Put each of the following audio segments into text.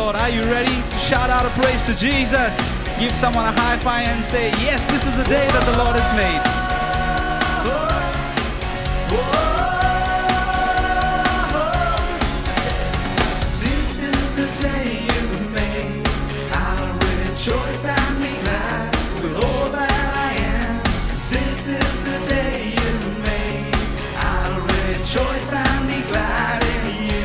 Lord. Are you ready to shout out a praise to Jesus? Give someone a high five and say, yes, this is the day that the Lord has made. This is the day you've made. I'll rejoice and be glad with all that I am. This is the day you've made. I'll rejoice and be glad in you.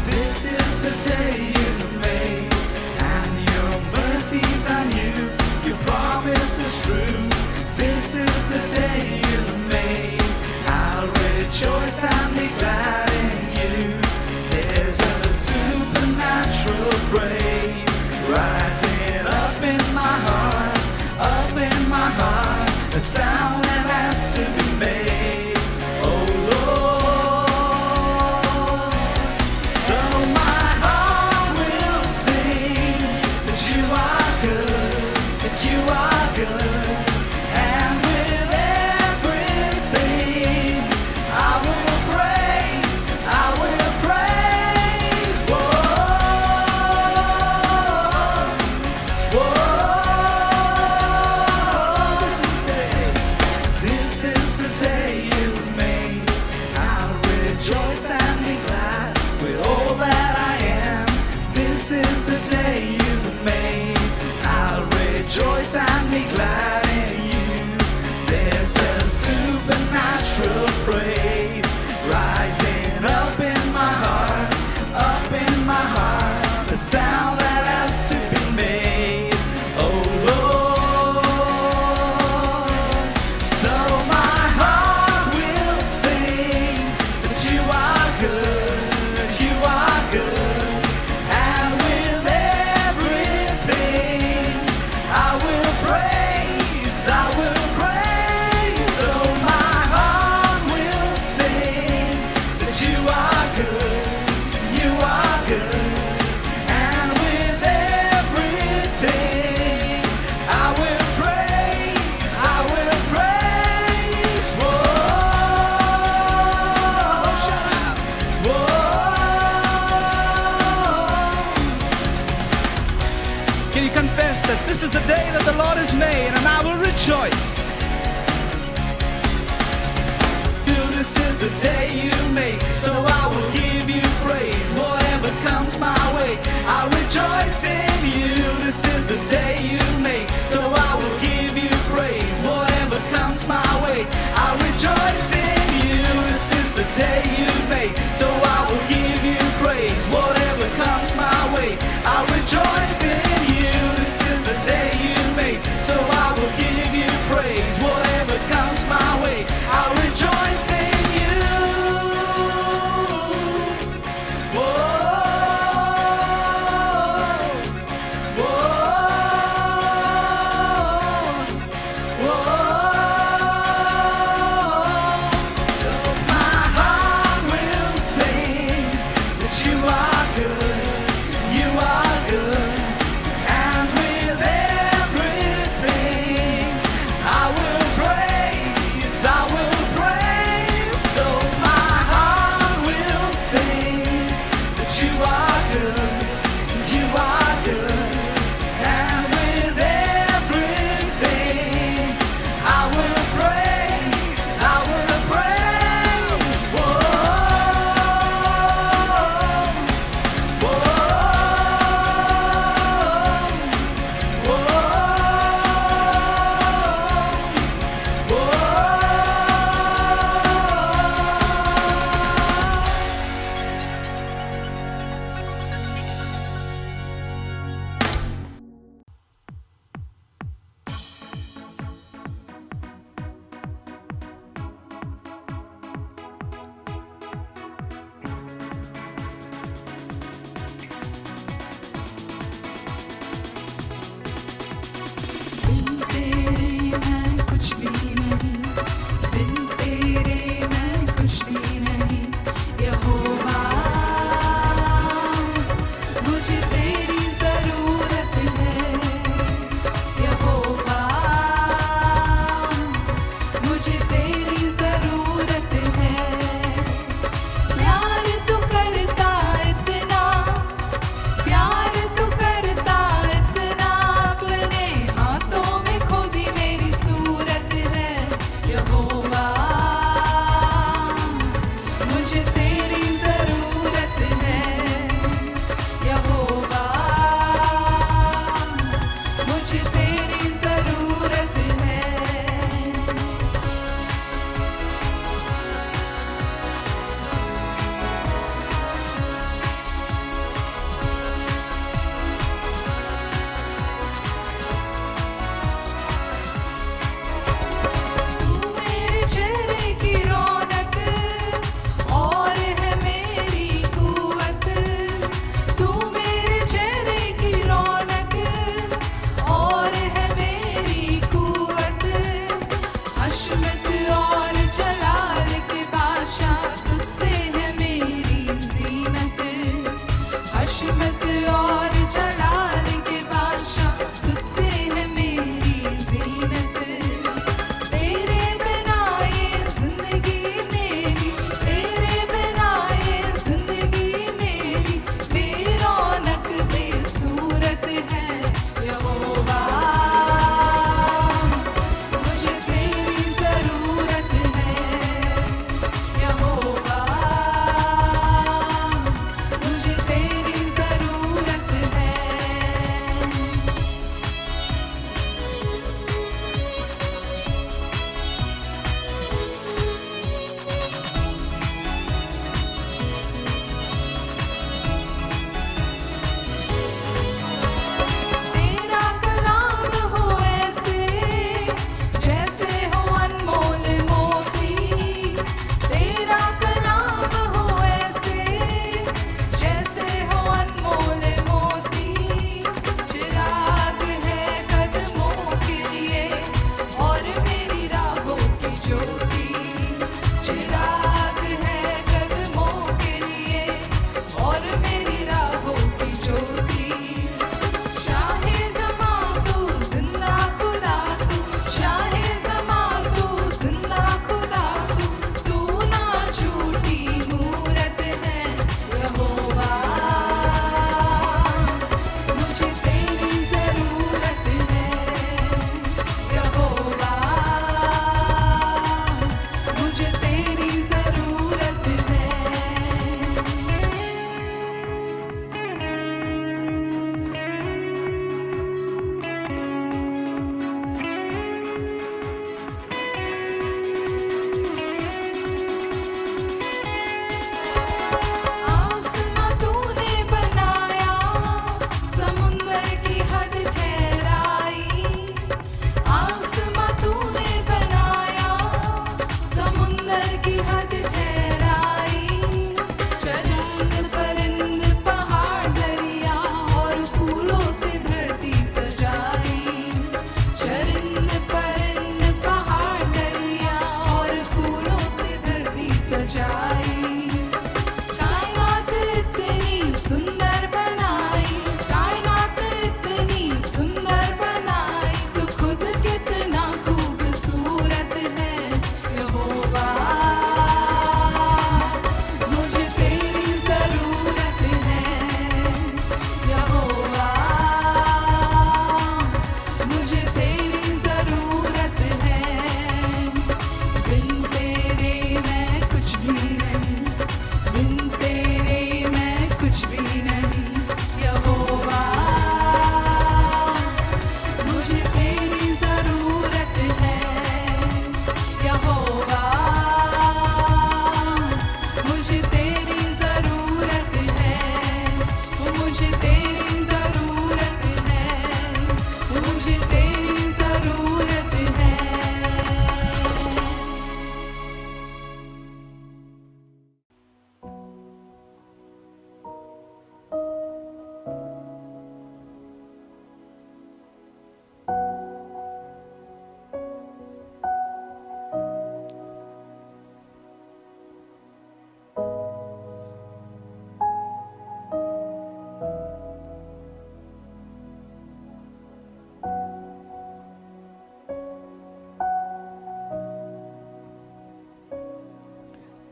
This is the day you've made, and your mercies are new. Your promise is true. This is the day you've made. I'll rejoice and be glad.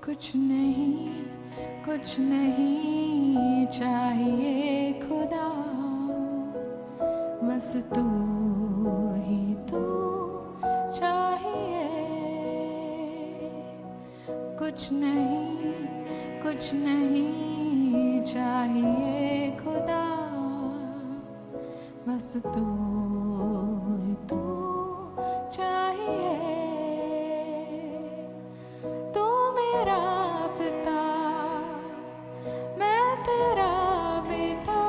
कुछ नहीं चाहिए खुदा, बस तू ही तू चाहिए। कुछ नहीं चाहिए खुदा, बस तू ही तू चाहिए। तू मेरा पिता, मैं तेरा बेटा,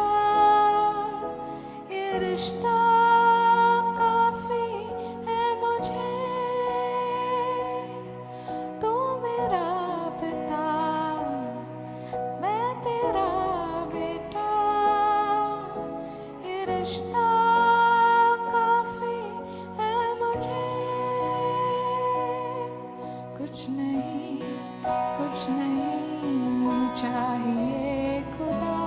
ये रिश्ता काफी है मुझे। तू मेरा पिता, मैं तेरा बेटा, ये रिश्ता काफी है मुझे। कुछ नहीं चाहिए खुदा,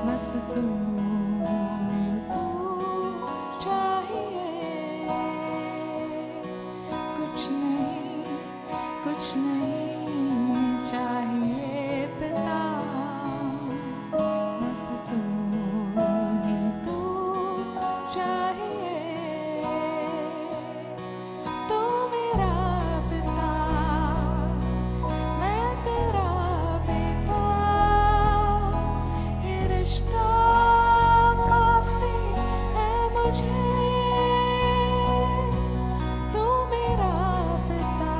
बस तू चाहिए। कुछ नहीं चाहिए पिता, बस तू ही तू चाहिए। तू मेरा पिता, मैं तेरा बेटा, ये रिश्ता काफी है मुझे। तू मेरा पिता,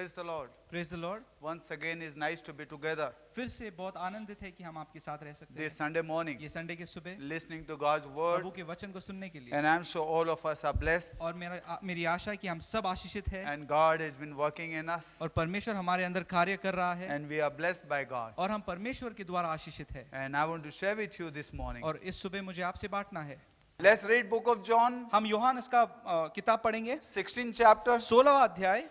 Praise the Lord. Praise the Lord. Once again, it's nice to be together फिर से बहुत आनंदित है कि हम आपके साथ रह सकते this हैं Sunday morning, ये संडे के सुबह listening to God's word. प्रभु के वचन को सुनने के लिए। And I'm sure all of us are blessed. और मेरी आशा है कि हम सब आशीषित हैं And God has been working in us. और परमेश्वर हमारे अंदर कार्य कर रहा है And we are blessed by God. और हम परमेश्वर के द्वारा आशीषित है। And I want to share with you this morning. और इस सुबह मुझे आपसे बांटना है। Let's read book of John, हम यूहान का किताब पढ़ेंगे 16th chapter 16वां अध्याय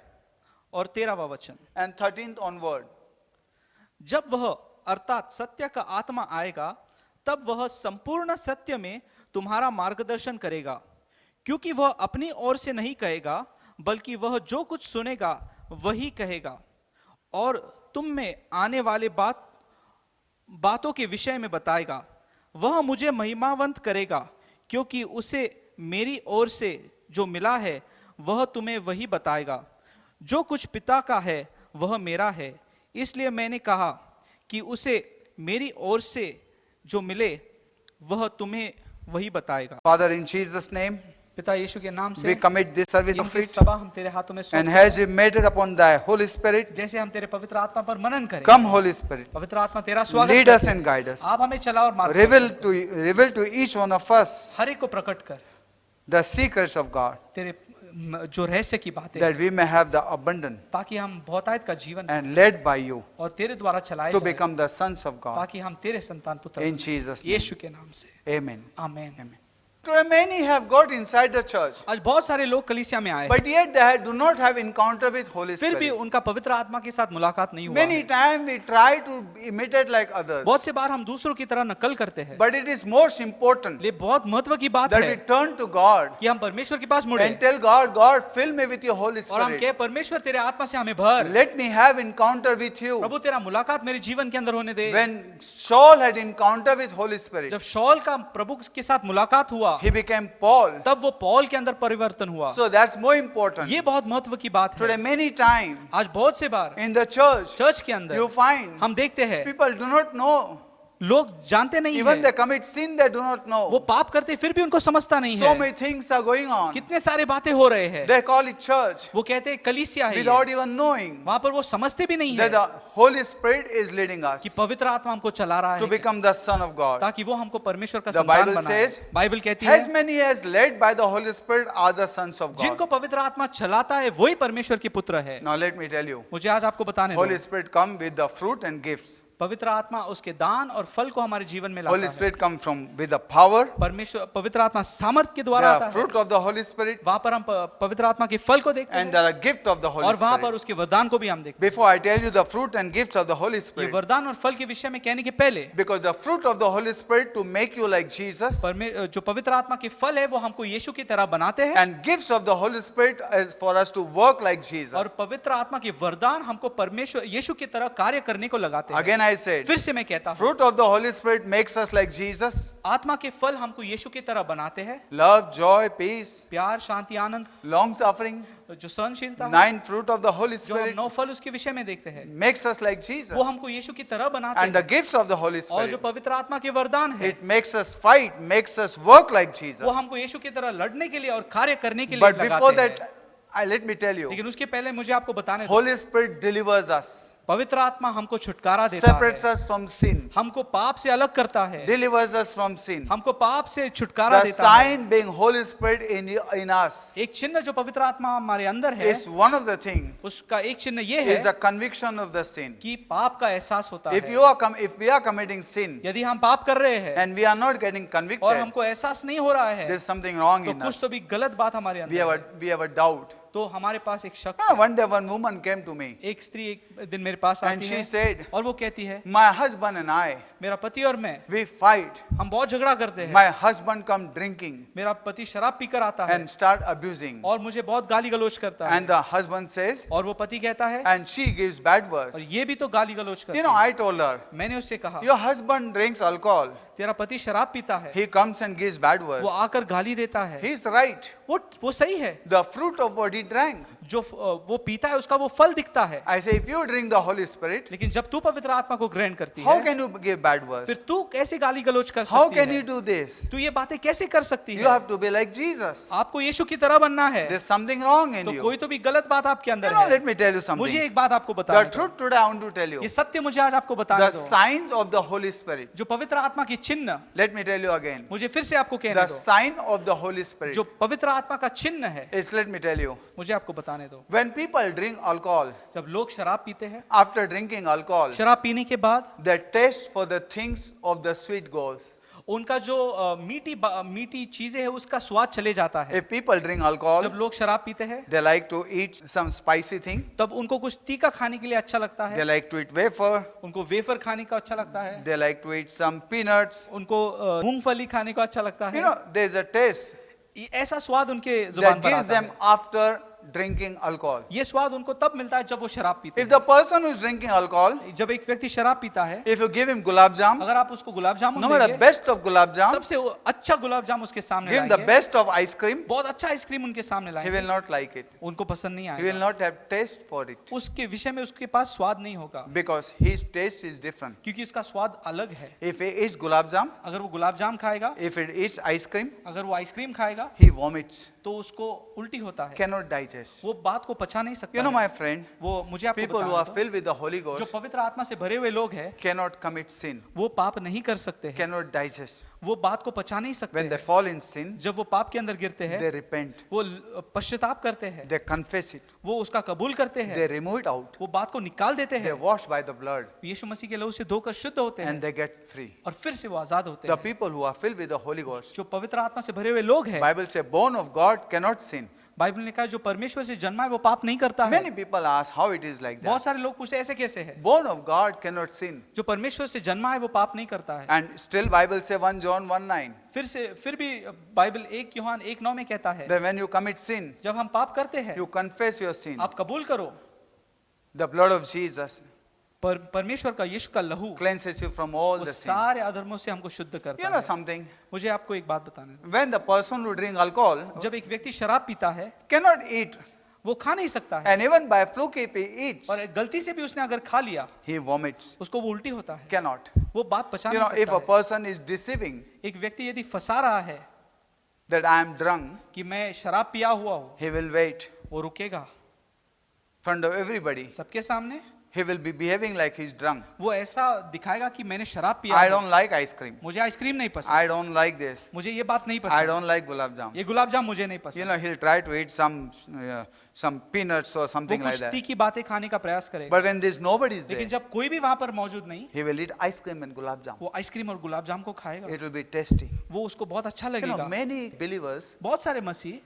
और 13वां वचन। and 13th onward. जब वह अर्थात सत्य का आत्मा आएगा तब वह संपूर्ण सत्य में तुम्हारा मार्गदर्शन करेगा, क्योंकि वह अपनी ओर से नहीं कहेगा बल्कि वह जो कुछ सुनेगा वही कहेगा और तुम में आने वाले बातों के विषय में बताएगा। वह मुझे महिमावंत करेगा, क्योंकि उसे मेरी ओर से जो मिला है वह तुम्हें वही बताएगा। जो कुछ पिता का है वह मेरा है, इसलिए मैंने कहा कि उसे मेरी ओर से जो मिले वह तुम्हें वही बताएगा। Father, in Jesus' name, पिता यीशु के नाम we से commit this service of ये it. सभा हम तेरे हाथों में And सौंपते हैं। as we meditate upon thy Holy Spirit, जैसे हम तेरे पवित्र आत्मा पर मनन करें, come Holy Spirit, पवित्र आत्मा तेरा स्वागत lead us करते and guide us. हैं। आप हमें चला और मार्ग Reveal to each one of us हर एक को प्रकट कर the secrets of God, तेरे जो रहस्य की बातें, that we may have the abundant ताकि हम बहुतायत का जीवन and led by you और तेरे द्वारा चलाए to जाएं, become the sons of God. ताकि हम तेरे संतान पुत्र In बनें। Jesus' name. यीशु के नाम से Amen. आमीन। Amen. Today many have got inside the church, आज बहुत सारे लोग कलीसिया में आए हैं, but yet they do not have encounter with Holy फिर भी Spirit. उनका पवित्र आत्मा के साथ मुलाकात नहीं हुआ Many है। times we try to imitate like others, बहुत से बार हम दूसरों की तरह नकल करते हैं, but it is most important ये बहुत महत्व की बात that है we turn to God कि हम परमेश्वर के पास मुड़े and tell God, God, fill me with your Holy और हम Spirit. कहे परमेश्वर तेरे आत्मा से हमें भर, Let me have encounter with you. प्रभु तेरा मुलाकात मेरे जीवन के अंदर होने दे। When Saul had encounter with Holy Spirit, जब शौल का प्रभु के साथ मुलाकात हुआ he became Paul. तब वो पौल के अंदर परिवर्तन हुआ। So that's more important. ये बहुत महत्व की बात Today है। many times आज बहुत से बार in the church, चर्च के अंदर you find हम देखते हैं people do not know. लोग जानते नहीं Even they है, commit sin, they do not वो know. पाप करते फिर भी उनको समझता नहीं So है। many things are going on. कितने सारे बातें हो रहे हैं, They call it church वो कहते हैं कलीसिया है ये। without even knowing वहां पर वो समझते भी नहीं that है the Holy Spirit is leading us कि पवित्र आत्मा हमको चला रहा to है become the Son of God. ताकि वो हमको परमेश्वर का The संतान Bible बनाए। says, बाइबल कहती As है many as led by the Holy Spirit are the sons of God. जिनको पवित्र आत्मा चलाता है वही परमेश्वर के पुत्र है। Now let me tell you, मुझे आज आपको बताने Holy दो, Spirit come with the fruit and gifts. पवित्र आत्मा उसके दान और फल को हमारे जीवन में Holy लाता है। Spirit come with the power, परमेश्वर पवित्र आत्मा सामर्थ के द्वारा आता the है। fruit of the Holy Spirit, वहां पर हम पवित्र आत्मा के फल को देखते and हैं the gift of the Holy और वहां पर Spirit. उसके वरदान को भी हम देखते Before I tell you the fruit and gifts of the Holy हैं। ये Spirit, वरदान और फल के विषय में कहने के पहले because the fruit of the Holy Spirit to make you like Jesus, जो पवित्र आत्मा के फल है वो हमको यीशु की तरह बनाते हैं and gifts of the Holy Spirit is for us to work like Jesus. और पवित्र आत्मा के वरदान हमको परमेश्वर यीशु की तरह कार्य करने को लगाते हैं। Again I said, फिर से मैं कहता हूँ, fruit of the Holy Spirit makes us like Jesus. आत्मा के फल हमको यीशु की तरह बनाते हैं। Love, joy, peace, प्यार, शांति, आनंद, long suffering, जो सहनशीलता है, 9 fruit of the Holy जो हम Spirit 9 फल उसके विषय में देखते हैं, makes us like Jesus. वो हमको यीशु की तरह बनाते And the हैं। gifts of the Holy और जो Spirit, पवित्र आत्मा के वरदान है it makes us fight, makes us work like Jesus. वो हमको यीशु की तरह लड़ने के लिए और कार्य करने के लिए But before लगाते हैं। that, let me tell you, लेकिन उसके पहले मुझे आपको बताने दो, Holy Spirit delivers us, पवित्र आत्मा हमको छुटकारा देता separates है, us from sin, हमको पाप से अलग करता है, delivers us from sin. हमको पाप से छुटकारा The देता है। sign being Holy Spirit in us एक चिन्ह जो पवित्र आत्मा हमारे अंदर है, is one of the things, उसका एक चिन्ह ये is है the conviction of the sin. कि पाप का एहसास होता If है। if we are committing sin यदि हम पाप कर रहे हैं and we are not getting और convicted, हमको एहसास नहीं हो रहा है there's something wrong तो in कुछ us. तो भी गलत बात हमारे We अंदर है। we have a doubt. तो हमारे पास एक शक Ah, one day one woman came to me एक स्त्री एक दिन मेरे पास and आती she है said, और वो कहती है my husband and I, मेरा पति और मैं we fight. हम बहुत झगड़ा करते हैं, My husband come drinking मेरा पति शराब पीकर आता है and start abusing. और मुझे बहुत गाली गलौज करता है And the husband says, और वो पति कहता है and she gives bad words. और ये भी तो गाली गलौज You करता know, है। I told her, मैंने उससे कहा your husband drinks alcohol. तेरा पति शराब पीता है, He comes and gives bad words. वो आकर गाली देता है, He's right. वो सही है, The fruit of what he already drank. जो वो पीता है उसका वो फल दिखता है। I say, if you drink the Holy Spirit, लेकिन जब तू पवित्र आत्मा को ग्रहण करती how है, can you give bad words? फिर तू कैसे गाली गलौज कर How सकती can you है? do this? तू ये बातें कैसे कर सकती You है? have to be like Jesus. आपको यीशु की तरह बनना है। There's something wrong in तो you. कोई तो भी गलत बात आपके अंदर You know, है। let me tell you मुझे something. एक बात आपको The बताने दो। truth today I want to tell you. ये सत्य मुझे आज आपको बताने The दो। signs of the Holy Spirit. जो पवित्र आत्मा की चिन्ह, Let me tell you again. मुझे फिर से आपको कहने The दो। sign of the Holy Spirit जो पवित्र आत्मा का चिन्ह है, is, let me tell you, मुझे आपको बताने दो। when people drink alcohol, जब लोग शराब पीते हैं, after drinking alcohol, शराब पीने के बाद their taste for the things of the sweet goes. उनका जो मीठी चीजें है उसका स्वाद चले जाता है। If people drink alcohol, जब लोग शराब पीते हैं, they like to eat some spicy thing. तब उनको कुछ तीखा खाने के लिए अच्छा लगता They है। like to eat wafer. उनको वेफर खाने का अच्छा लगता है। They like to eat some peanuts. उनको मूंगफली खाने को अच्छा लगता You है। know, there's a taste ऐसा स्वाद उनके जुबान that पर gives आता them है। after drinking alcohol. ये स्वाद उनको तब मिलता है जब वो शराब पीते If हैं। the person who is drinking alcohol, जब एक व्यक्ति शराब पीता है, if you give him gulab jam, अगर आप उसको गुलाब जामुन no matter देंगे, best of gulab jam, सबसे अच्छा गुलाब जामुन उसके सामने give him the लाएंगे, best of ice cream, बहुत अच्छा आइसक्रीम उनके सामने he will लाएंगे, not like it. उनको पसंद नहीं He will आएगा। not have taste for it उसके विषय में उसके पास स्वाद नहीं होगा, because his taste is different. क्योंकि उसका स्वाद अलग है। If he eats gulab jam, अगर वो गुलाब जाम खाएगा, if he eats ice cream, अगर वो आइसक्रीम खाएगा, he vomits, तो उसको उल्टी होता है, cannot digest. वो बात को पचा नहीं सकता You know, है। my friend, वो मुझे आपको people who बताना are दो, filled with the Holy जो Ghost पवित्र आत्मा से भरे हुए लोग हैं, cannot commit sin, वो पाप नहीं कर सकते हैं, cannot digest. वो बात को पचा नहीं सकते When they हैं। fall in sin, जब वो पाप के अंदर गिरते हैं, they repent, वो पश्चाताप करते हैं, they confess it, वो उसका कबूल करते हैं, they remove it out, वो बात को निकाल देते they हैं, wash by the blood, यीशु मसीह के लहू से धोकर शुद्ध होते and हैं they get free. और फिर से वो आजाद होते The हैं। people who are filled with the Holy Ghost, जो पवित्र आत्मा से भरे हुए लोग हैं, Bible says, born of God cannot sin. Bible ने कहा जो परमेश्वर से जन्मा है वो पाप नहीं करता है। Many people ask how it is like बहुत that. सारे लोग पूछते हैं ऐसे कैसे है? Born of God cannot sin. जो परमेश्वर से जन्मा है वो पाप नहीं करता है। And still Bible say 1 John 1:9 फिर भी बाइबल 1 यूहान 1:9 में कहता है, that when you commit sin, जब हम पाप करते हैं, you confess your sin. आप कबूल करो, The blood of Jesus परमेश्वर का यीशु का लहू cleanses you from all वो the sin. सारे अधर्मों से हमको शुद्ध You करता know है। something? मुझे आपको एक बात बताने दो। When the person who drink alcohol जब एक व्यक्ति शराब पीता है, cannot eat, वो खा नहीं सकता है, and even by fluke if he eats, और गलती से भी उसने अगर खा लिया, he vomits. उसको वो उल्टी होता है, Cannot. वो बात पचा You नहीं know, if a सकता है। person is deceiving एक व्यक्ति यदि फंसा रहा है that I am drunk, कि मैं शराब पिया हुआ हूँ, he will wait वो रुकेगा in front of everybody. सबके सामने, He will be behaving like he's drunk. वो ऐसा दिखाएगा कि मैंने शराब पिया I है, don't like ice cream. मुझे आइसक्रीम नहीं पसंद, I don't like this. मुझे ये बात नहीं I पसंद, don't like gulab jam. ये गुलाब जाम मुझे नहीं You पसंद। know, he'll try to eat some peanuts or वो something like कुछ that. तीखी बातें खाने का प्रयास करेगा, But when there's nobody is there, लेकिन जब कोई भी वहां पर मौजूद नहीं, he will eat ice cream and gulab jam. वो आइसक्रीम और गुलाब जाम को खाएगा, It will be tasty. वो उसको बहुत अच्छा You know, लगेगा। many believers बहुत सारे मसीह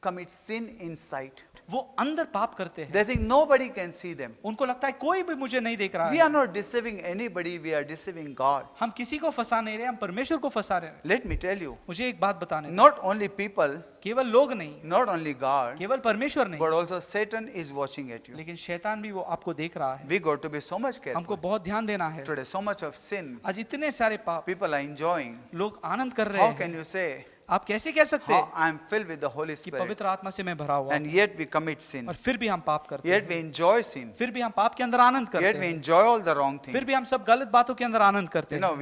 commit sin inside. वो अंदर पाप करते हैं, They think nobody can see them. उनको लगता है कोई भी मुझे नहीं देख रहा We are है। not deceiving anybody, we are deceiving God. हम किसी को फंसा नहीं रहे, हम परमेश्वर को फंसा रहे हैं। Let me tell you, मुझे एक बात बताने दो, not only people, केवल लोग नहीं, not only God, केवल परमेश्वर नहीं, but also Satan is watching at you. लेकिन शैतान भी वो आपको देख रहा है। We got to be so much हमको careful. बहुत ध्यान देना है। Today, so much of sin, आज इतने सारे पाप people are enjoying. लोग आनंद कर रहे How can हैं, you say, आप कैसे कह सकते how हैं I am filled with the Holy कि Spirit, पवित्र आत्मा से मैं भरा हुआ and हूं, yet we commit sin, और फिर भी हम पाप करते yet हैं, we enjoy sin, फिर भी हम पाप के अंदर आनंद करते yet we हैं, enjoy all the wrong फिर things. भी हम सब गलत बातों के अंदर आनंद करते You हैं। know,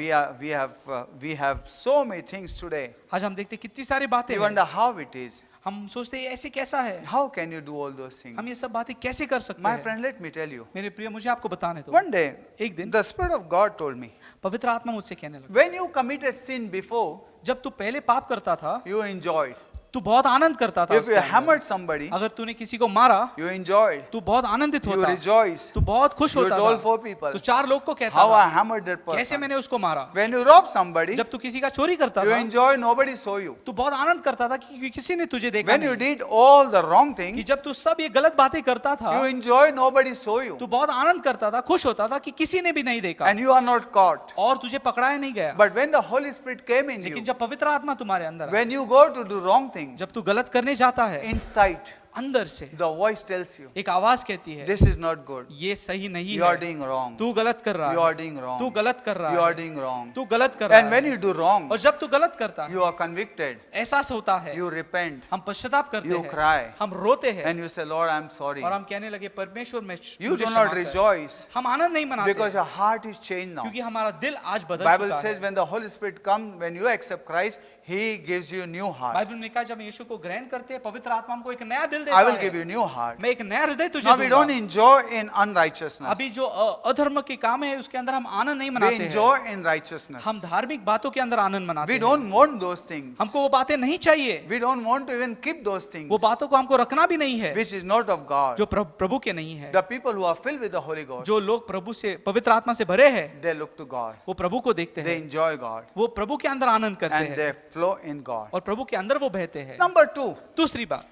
we have so many things today. आज हम देखते हैं कितनी सारी बातें We हैं, wonder how it is. हम सोचते हैं ऐसे कैसा है, How can you do all those things? हम ये सब बातें कैसे कर सकते My हैं। friend, let me tell you. मेरे प्रिय, मुझे आपको बताने दो, One day, एक दिन the Spirit of God told me, पवित्र आत्मा मुझसे कहने लगा, when you committed sin before, जब तू पहले पाप करता था, you enjoyed. तू बहुत आनंद करता था If उसके you अंदर। hammered somebody, अगर तूने किसी को मारा, you enjoyed. तू बहुत आनंदित You होता, rejoiced. तू बहुत खुश You होता told था, 4 people तू 4 लोग को कहता how I था hammered that कैसे person. मैंने उसको मारा। When you robbed somebody, जब तू किसी का चोरी करता you था, enjoy, nobody saw you. तू बहुत आनंद करता था कि किसी ने तुझे देखा When you नहीं। did all the wrong कि things, जब तू सब ये गलत बातें करता था, you enjoy, nobody saw you. तू बहुत आनंद करता था, खुश होता था कि किसी ने भी नहीं देखा And you are not caught. और तुझे पकड़ाया नहीं गया। But when the Holy Spirit came in लेकिन you, जब पवित्र आत्मा तुम्हारे अंदर आया, when you go to do wrong जब thing, जब तू गलत करने जाता है, inside, अंदर से the voice tells you, एक आवाज कहती है, this is not good. ये सही नहीं You are है, doing wrong. तू गलत कर रहा You are है, doing तू wrong. गलत कर रहा You are है, doing wrong. तू गलत कर रहा And when है। you do wrong, और जब तू गलत करता है, you are convicted. एहसास होता है, You repent. हम पश्चाताप करते You हैं, cry. हम रोते हैं And you say, Lord, I'm sorry. और हम कहने लगे परमेश्वर में You मुझे do क्षमा not कर। rejoice हम आनंद नहीं मनाते because हैं, your heart is changed now. क्योंकि हमारा दिल आज बदल Bible चुका says है। when the Holy Spirit comes, when you accept Christ, He gives you a new heart. Bible में कहा जब हम यीशु को ग्रहण करते हैं, पवित्र आत्मा हमको एक नया दिल I देता will give है। you a new heart. मैं एक नया हृदय तुझे Now we don't दूंगा। enjoy in unrighteousness. अभी जो अधर्म के काम है उसके अंदर हम आनंद नहीं We मनाते हैं, enjoy in righteousness. हम धार्मिक बातों के अंदर आनंद मनाते We हैं। don't want those things. हमको वो बातें नहीं चाहिए, We don't want to even keep those things वो बातों को हमको रखना भी नहीं है which is not of God. जो प्रभु के नहीं है। The people who are filled with the Holy Ghost, जो लोग प्रभु से पवित्र आत्मा से भरे हैं, they look to God. वो प्रभु को देखते They हैं, enjoy God. वो प्रभु के अंदर आनंद करते And हैं they flow in God. और प्रभु के अंदर वो बहते हैं। Number two, दूसरी बात,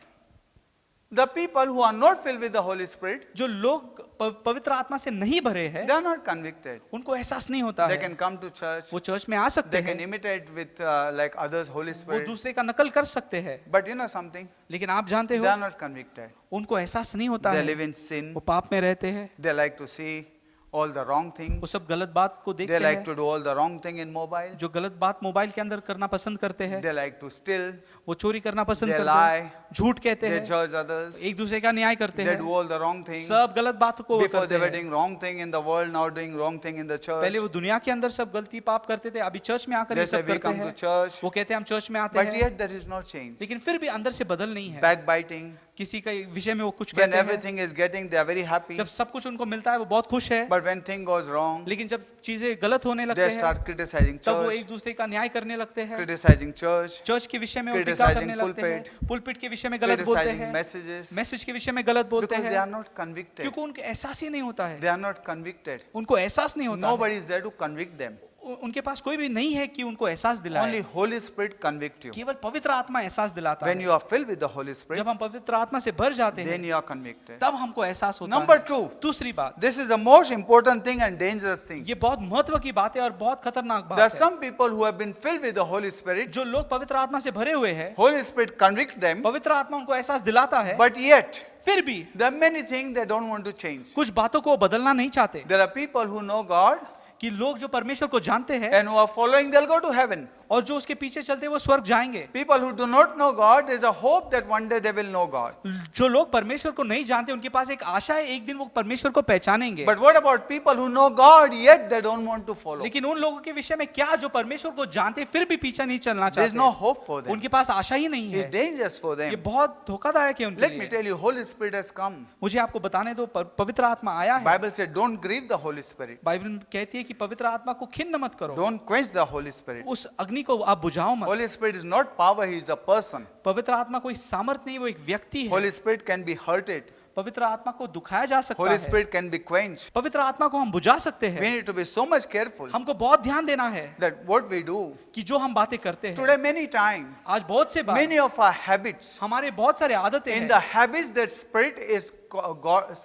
the people who are not filled with the Holy Spirit, जो लोग पवित्र आत्मा से नहीं भरे हैं, they are not convicted. उनको एहसास नहीं होता They है। can come to church, वो चर्च में आ सकते they can हैं, imitate with like others Holy वो Spirit. दूसरे का नकल कर सकते हैं, But you know something? लेकिन आप जानते They are हो not convicted. उनको एहसास नहीं होता They है, live in sin. वो पाप में रहते हैं, They like to see all the wrong वो things. सब गलत बात को They देखते like हैं, to do all the wrong thing in mobile. जो गलत बात मोबाइल के अंदर करना पसंद करते हैं, They like to steal. वो चोरी करना पसंद They करते lie. हैं, झूठ कहते They हैं, judge others. एक दूसरे का न्याय करते They हैं, do all the wrong things. सब गलत बात को वो Before करते they were हैं। doing wrong thing in the world, now doing wrong thing in the church. पहले वो दुनिया के अंदर सब गलती पाप करते थे, अभी चर्च में आकर They ये say सब we करते come to हैं। church, वो कहते हैं हम चर्च में आते but हैं, yet there is no change. लेकिन फिर भी अंदर से बदल नहीं है। Backbiting. किसी का विषय में वो कुछ When कहते हैं, everything is getting, they are very happy. जब सब कुछ उनको मिलता है वो बहुत खुश है, But when thing goes wrong, लेकिन जब चीजें गलत होने लगते they हैं start criticizing तब वो church, एक दूसरे का न्याय करने लगते हैं, criticizing church, चर्च के विषय में वो टीका criticizing करने लगते हैं, pulpit, पुलपिट के विषय में गलत बोलते criticizing हैं, messages, मैसेज के विषय में गलत बोलते because they हैं, are not convicted. क्योंकि उनको एहसास ही नहीं होता है, They are not convicted. उनको एहसास नहीं होता है। Nobody is there to convict them. उनके पास कोई भी नहीं है कि उनको एहसास दिलाए, Only Holy Spirit convict you. केवल पवित्र आत्मा एहसास दिलाता When है। you are filled with the Holy Spirit, जब हम पवित्र आत्मा से भर जाते then हैं you are convicted. तब हमको एहसास होता Number है। two, दूसरी बात, this is the most important thing and dangerous thing. ये बहुत महत्व की बात है और बहुत खतरनाक There are बात है। some people who have been filled with the Holy Spirit. जो लोग पवित्र आत्मा से भरे हुए हैं, Holy Spirit convict them, पवित्र आत्मा उनको एहसास दिलाता है, but yet फिर भी there are many things they don't want to change. कुछ बातों को बदलना नहीं चाहते There are people who know God कि लोग जो परमेश्वर को जानते हैं and who are following, they'll go to heaven. और जो उसके पीछे चलते हैं वो स्वर्ग जाएंगे। People who do not know God, there's a hope that one day they will know God. जो लोग परमेश्वर को नहीं जानते उनके पास एक आशा है एक दिन वो परमेश्वर को पहचानेंगे। But what about people who know God yet they don't want to follow? लेकिन उन लोगों के विषय में क्या जो परमेश्वर को जानते फिर भी पीछा नहीं चलना There's चाहते, no hope for them. उनके पास आशा ही नहीं It's है। dangerous for ये them. बहुत धोखादायक है उनके Let me लिए। tell you, Holy Spirit has come. मुझे आपको बताने दो, पवित्र आत्मा आया है। Bible said, don't grieve the Holy Spirit. Bible कहती है कि पवित्र आत्मा को खिन्न मत करो, Don't quench the Holy Spirit. उस अग्नि को आप बुझाओ मत। Holy Spirit is not power, He is a person. पवित्र आत्मा कोई सामर्थ नहीं, वो एक व्यक्ति है। Holy Spirit can be hurted. पवित्र आत्मा को दुखाया जा सकता Holy है, Spirit can be quenched. पवित्र आत्मा को हम बुझा सकते We हैं। need to be so much careful हमको बहुत ध्यान देना है that what we do. कि जो हम बातें करते हैं, Today, many times, आज बहुत से बार many of our habits, हमारे बहुत सारे आदतें in हैं, the habits that Spirit is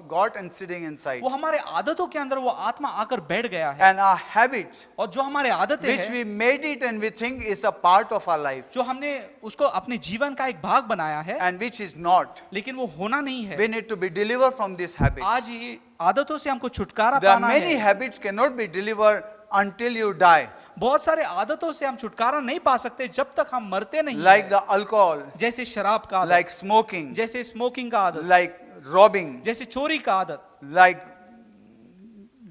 got and sitting inside. वो हमारे आदतों के अंदर वो आत्मा आकर बैठ गया है। And our habits, और जो हमारे आदतें which हैं, we made it and we think is a part of our life, जो हमने उसको अपने जीवन का एक भाग बनाया है, and which is not. लेकिन वो होना नहीं है। We need to be delivered from this habit. आज ये आदतों से हमको छुटकारा There are पाना many है। habits cannot be delivered until you die. बहुत सारे आदतों से हम छुटकारा नहीं पा सकते जब तक हम मरते नहीं Like हैं। the alcohol, जैसे शराब का आदत, like smoking, जैसे स्मोकिंग का आदत, like robbing, जैसे चोरी का आदत, like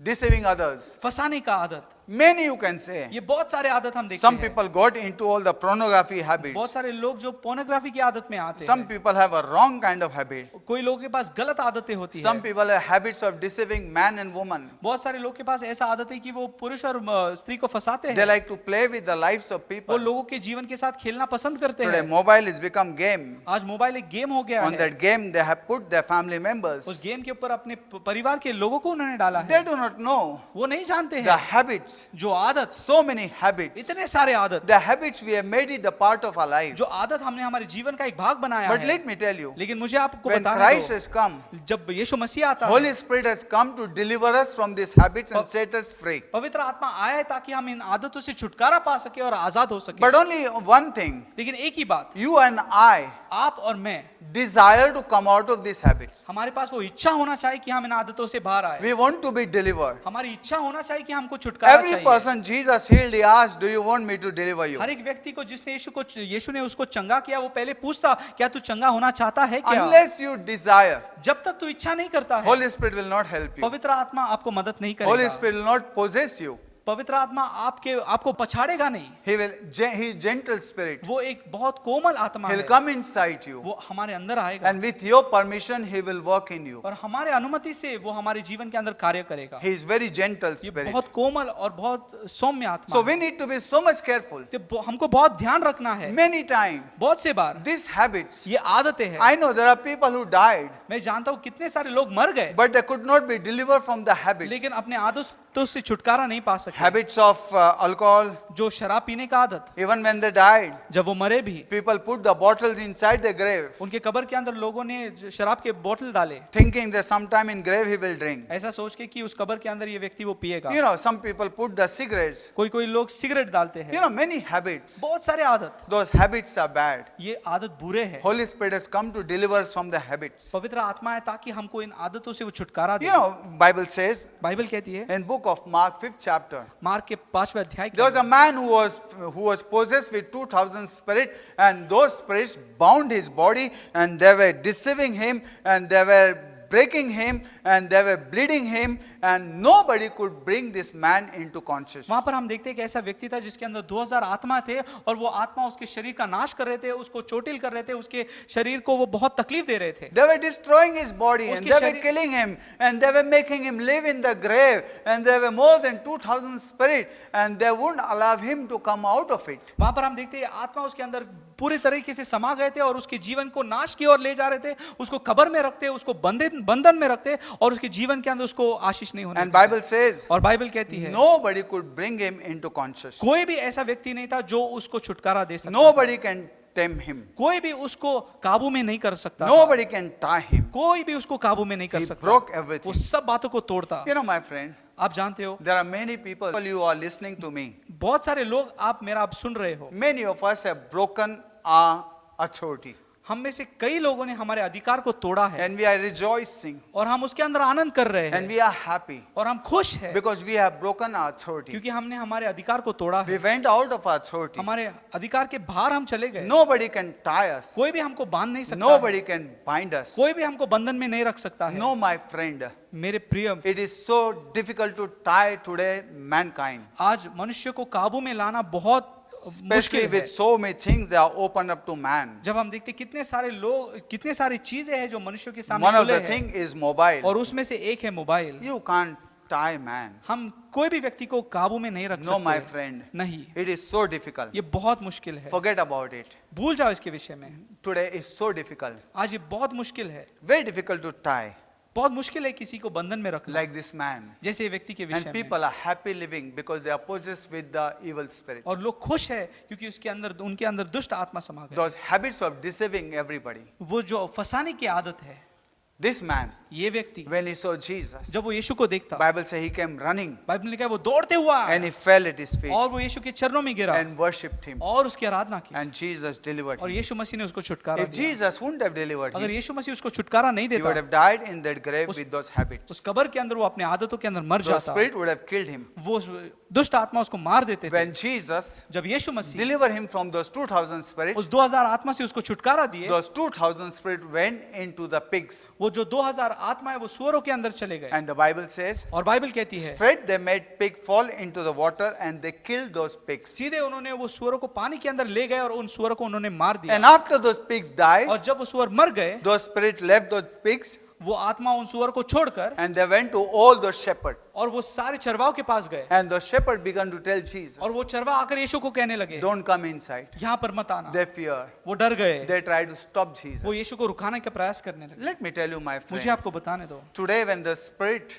deceiving others. फंसाने का आदत, Many you can say. ये बहुत सारे आदत हम देखते Some हैं। people got into all the pornography बहुत habits. सारे लोग जो पोर्नोग्राफी की आदत में आते Some हैं, people have a wrong kind of habit. कोई लोगों के पास गलत आदतें होती Some है। people have habits of deceiving man and woman. बहुत सारे लोग के पास ऐसा आदत है कि वो पुरुष और स्त्री को फंसाते They हैं। like to play with the lives of वो people. लोगों के जीवन के साथ खेलना पसंद करते Today हैं। mobile has become game. आज मोबाइल एक गेम हो गया On है। that game they have put their family members. उस गेम के ऊपर अपने परिवार के लोगों को उन्होंने डाला They है। do not know वो नहीं जानते the हैं habits habits, जो आदत, so many habits. इतने सारे आदत, The habits we have made it a part of our life. जो आदत हमने हमारे जीवन का एक भाग बनाया But है। let me tell you, लेकिन मुझे आपको when बताने Christ दो, has come, जब यीशु मसीह आता Holy है, Spirit has come to deliver us from these habits and set us free. पवित्र आत्मा आया है ताकि हम इन आदतों से छुटकारा पा सके और आजाद हो सके। But only one thing, लेकिन एक ही बात, you and I आप और मैं, desire to come out of these habits. हमारे पास वो इच्छा होना चाहिए कि हम इन आदतों से बाहर आए। We want to be delivered. हमारी इच्छा होना चाहिए कि हमको छुटकारा Every चाहिए। person Jesus healed, he asked, do you want me to deliver you? हर एक व्यक्ति को जिसने यीशु ने उसको चंगा किया, वो पहले पूछता, क्या तू चंगा होना चाहता है क्या? Unless you desire, जब तक तू इच्छा नहीं करता है, Holy Spirit will not help you. पवित्र आत्मा आपको मदद नहीं Holy करेगा। Spirit will not possess you. पवित्र आत्मा आपको पछाड़ेगा नहीं। He is gentle spirit. वो एक बहुत कोमल आत्मा He'll है। come inside you. वो हमारे अंदर आएगा And with your permission, he will work in you. और हमारे अनुमति से वो हमारे जीवन के अंदर कार्य करेगा। He is very gentle ये spirit. बहुत कोमल और बहुत सौम्य आत्मा So है। we need to be so much careful. तो हमको बहुत ध्यान रखना है। Many times, बहुत से बार these habits, ये आदतें हैं। I know there are people who died, मैं जानता हूँ कितने सारे लोग मर गए, but they could not be delivered from the habits. लेकिन अपने आदतों से छुटकारा नहीं पा सके। Habits of alcohol, जो शराब पीने का आदत, even when they died, जब वो मरे भी, people put the bottles inside the grave, उनके कब्र के अंदर लोगों ने शराब के बोतल डाले, thinking that sometime in grave he will drink. ऐसा सोच के कि उस कब्र के अंदर ये व्यक्ति वो पिएगा। You know, some people put the cigarettes. कोई कोई लोग सिगरेट डालते You हैं। know, many habits. बहुत सारे आदत, Those habits are bad. ये आदत बुरे हैं। Holy Spirit has come to deliver us from the habits. पवित्र आत्मा है ताकि हमको इन आदतों से वो छुटकारा दे। You know, Bible says Bible कहती है, in book of Mark 5th chapter, mark के 5वें अध्याय के there was a अंदर, man who was possessed with 2,000 spirits, and those spirits bound his body, and they were deceiving him, and they were breaking him, and they were bleeding him, and nobody could bring this man into consciousness. वहां पर हम देखते हैं कि ऐसा व्यक्ति था जिसके अंदर 2000 आत्मा थे और वो आत्मा उसके शरीर का नाश कर रहे थे, उसको चोटिल कर रहे थे, उसके शरीर को वो बहुत तकलीफ दे रहे थे। They were destroying his body, and उसके they were शरीर- killing him, and they were making him live in the grave, and there were more than 2,000 spirits, and they wouldn't allow him to come out of it. वहां पर हम देखते हैं आत्मा उसके अंदर पूरी तरीके से समा गए थे और उसके जीवन को नाश की ओर ले जा रहे थे, उसको कब्र में रखते, उसको बंधन में रखते और उसके जीवन के अंदर उसको आशीष नहीं होने And देते। Bible says और बाइबल कहती है nobody could bring him into consciousness. कोई भी ऐसा व्यक्ति नहीं था जो उसको छुटकारा दे सकता। Nobody can tame him. कोई भी उसको काबू में नहीं कर सकता। Nobody can tie him. कोई भी उसको काबू में नहीं कर He सकता। broke वो everything. सब बातों को तोड़ता। You know, my friend, आप जानते हो, there are many people, you are listening to me. बहुत सारे लोग आप मेरा अब सुन रहे हो, Many of us have broken our authority, हम में से कई लोगों ने हमारे अधिकार को तोड़ा है and we are rejoicing, और हम उसके अंदर आनंद कर रहे and हैं we are happy और हम खुश हैं because we have broken our authority. क्योंकि हमने हमारे अधिकार को तोड़ा We है। went out of our authority. हमारे अधिकार के बाहर हम चले गए। Nobody can tie us. कोई भी हमको बांध नहीं सकता है। Nobody can bind us. कोई भी हमको बंधन में नहीं रख सकता है। No, my friend. मेरे प्रिय, It is so difficult to tie today mankind. आज मनुष्य को काबू में लाना बहुत Especially मुश्किल है। with so many things that are opened up to man. जब हम देखते हैं कितने सारे लोग, कितने सारी चीजें हैं जो मनुष्यों के सामने One of खुले the हैं thing is mobile. और उसमें से एक है mobile. You can't tie man. हम कोई भी व्यक्ति को काबू में नहीं रख No, सकते। my friend. नहीं, It is so difficult. ये बहुत मुश्किल है। Forget about it. भूल जाओ इसके विषय में। Today is so difficult. आज ये बहुत मुश्किल है, Very difficult to tie. बहुत मुश्किल है किसी को बंधन में रखना, Like this man. जैसे ये व्यक्ति के विषय And में। people are happy living because they are possessed with the evil spirit. और लोग खुश है क्योंकि उसके अंदर, उनके अंदर दुष्ट आत्मा समा गया। Those habits of deceiving everybody. वो जो फंसाने की आदत है, This man, ये व्यक्ति when he saw Jesus, जब वो यीशु को देखता, Bible says he came running Bible ने कहा वो दौड़ते हुआ आया and he fell at his feet और वो यीशु के चरणों में गिरा and worshipped him. और उसकी आराधना की And Jesus delivered और him. यीशु मसीह ने उसको छुटकारा If दिया। Jesus wouldn't have delivered अगर him, यीशु मसीह उसको छुटकारा नहीं he would देता, have died in that grave उस- with those habits. उस कब्र के अंदर वो अपने आदतों के अंदर मर The जाता, spirit would have killed him. वो दुष्ट आत्मा उसको मार देते थे। When Jesus जब यीशु मसीह delivered him from those 2,000 spirits, उस 2000 आत्मा से उसको छुटकारा दिए, those 2,000 spirits went into the pigs. वो जो 2000 आत्मा है वो सुअरों के अंदर चले गए। And the Bible says, और बाइबल कहती है straight they made pig fall into the water and they killed those pigs. सीधे उन्होंने वो सुअरों को पानी के अंदर ले गए और उन सुअरों को उन्होंने मार दिया। And after those pigs died, और जब वो सुअर मर गए, those spirits left those pigs वो आत्मा उन सुअर को छोड़कर and they went to all those shepherds. और वो सारे चरवाओं के पास गए And the shepherd began to tell Jesus, और वो चरवा आकर यीशु को कहने लगे, don't come inside. यहाँ पर मत आना। They fear. वो डर गए, They try to stop Jesus. वो यीशु को रुकाने का प्रयास करने लगे। Let me tell you, my मुझे friend, आपको बताने दो, today when the spirit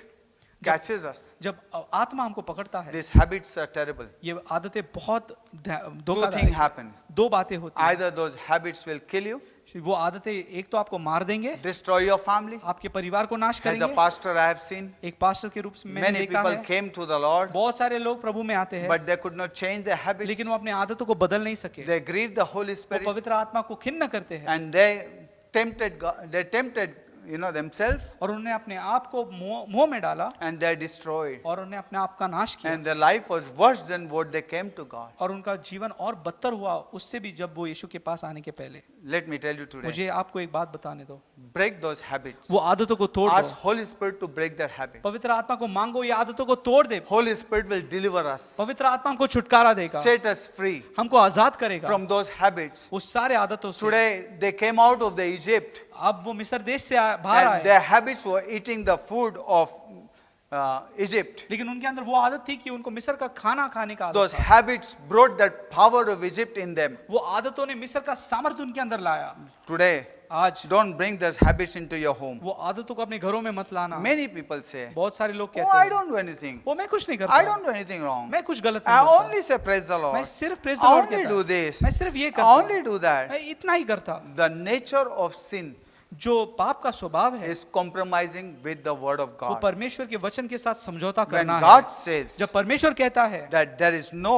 catches us, जब आत्मा हमको पकड़ता है, these habits are terrible. ये आदतें बहुत Two धोखादायक things हैं। happen. दो बातें होती हैं। Either those habits will kill you, वो आदतें एक तो आपको मार देंगे, destroy your family. आपके परिवार को नाश As a करेंगे। pastor, I have seen एक पास्टर के रूप में मैंने many देखा people है, came to the Lord, बहुत सारे लोग प्रभु में आते हैं, but they could not change their habits. लेकिन वो अपने आदतों को बदल नहीं सके। They grieved the Holy वो Spirit, पवित्र आत्मा को खिन्न करते हैं and they tempted God, they tempted, themselves, और उन्होंने अपने आप को मोह में डाला and they destroyed. और उन्हें अपने आप का नाश किया, And their life was worse than what they came to God. और उनका जीवन और बदतर हुआ उससे भी जब वो यीशु के पास आने के पहले। Let me tell you today, मुझे आपको एक बात बताने दो, break those habits. वो आदतों को तोड़ Ask दो, Holy Spirit to break their habit. पवित्र आत्मा को मांगो ये आदतों को तोड़ दे। Holy Spirit will deliver us, पवित्र आत्मा हमको छुटकारा देगा, set us free हमको आजाद करेगा from those habits. उस सारे आदतों से। Today they came out of the Egypt, अब वो मिस्र देश से बाहर and आए, their habits were eating the food of Egypt. लेकिन उनके अंदर वो आदत थी कि उनको मिस्र का खाना खाने का आदत Those था। habits brought that power of Egypt in them. वो आदतों ने मिस्र का सामर्थ्य उनके अंदर लाया। Today, आज don't bring those habits into your home. वो आदतों को अपने घरों में मत लाना। Many people say, बहुत सारे लोग "Oh, कहते I हैं don't do anything. वो मैं कुछ नहीं I करता, don't do anything wrong. मैं कुछ गलत I नहीं करता, only say praise the मैं Lord. सिर्फ praise the I Lord only कहता do हूं, this. मैं सिर्फ ये I करता only do that." मैं इतना ही करता। The nature of sin जो पाप का स्वभाव है is compromising with the word of वो God. परमेश्वर के वचन के साथ समझौता When करना है। God says जब परमेश्वर कहता है that there is no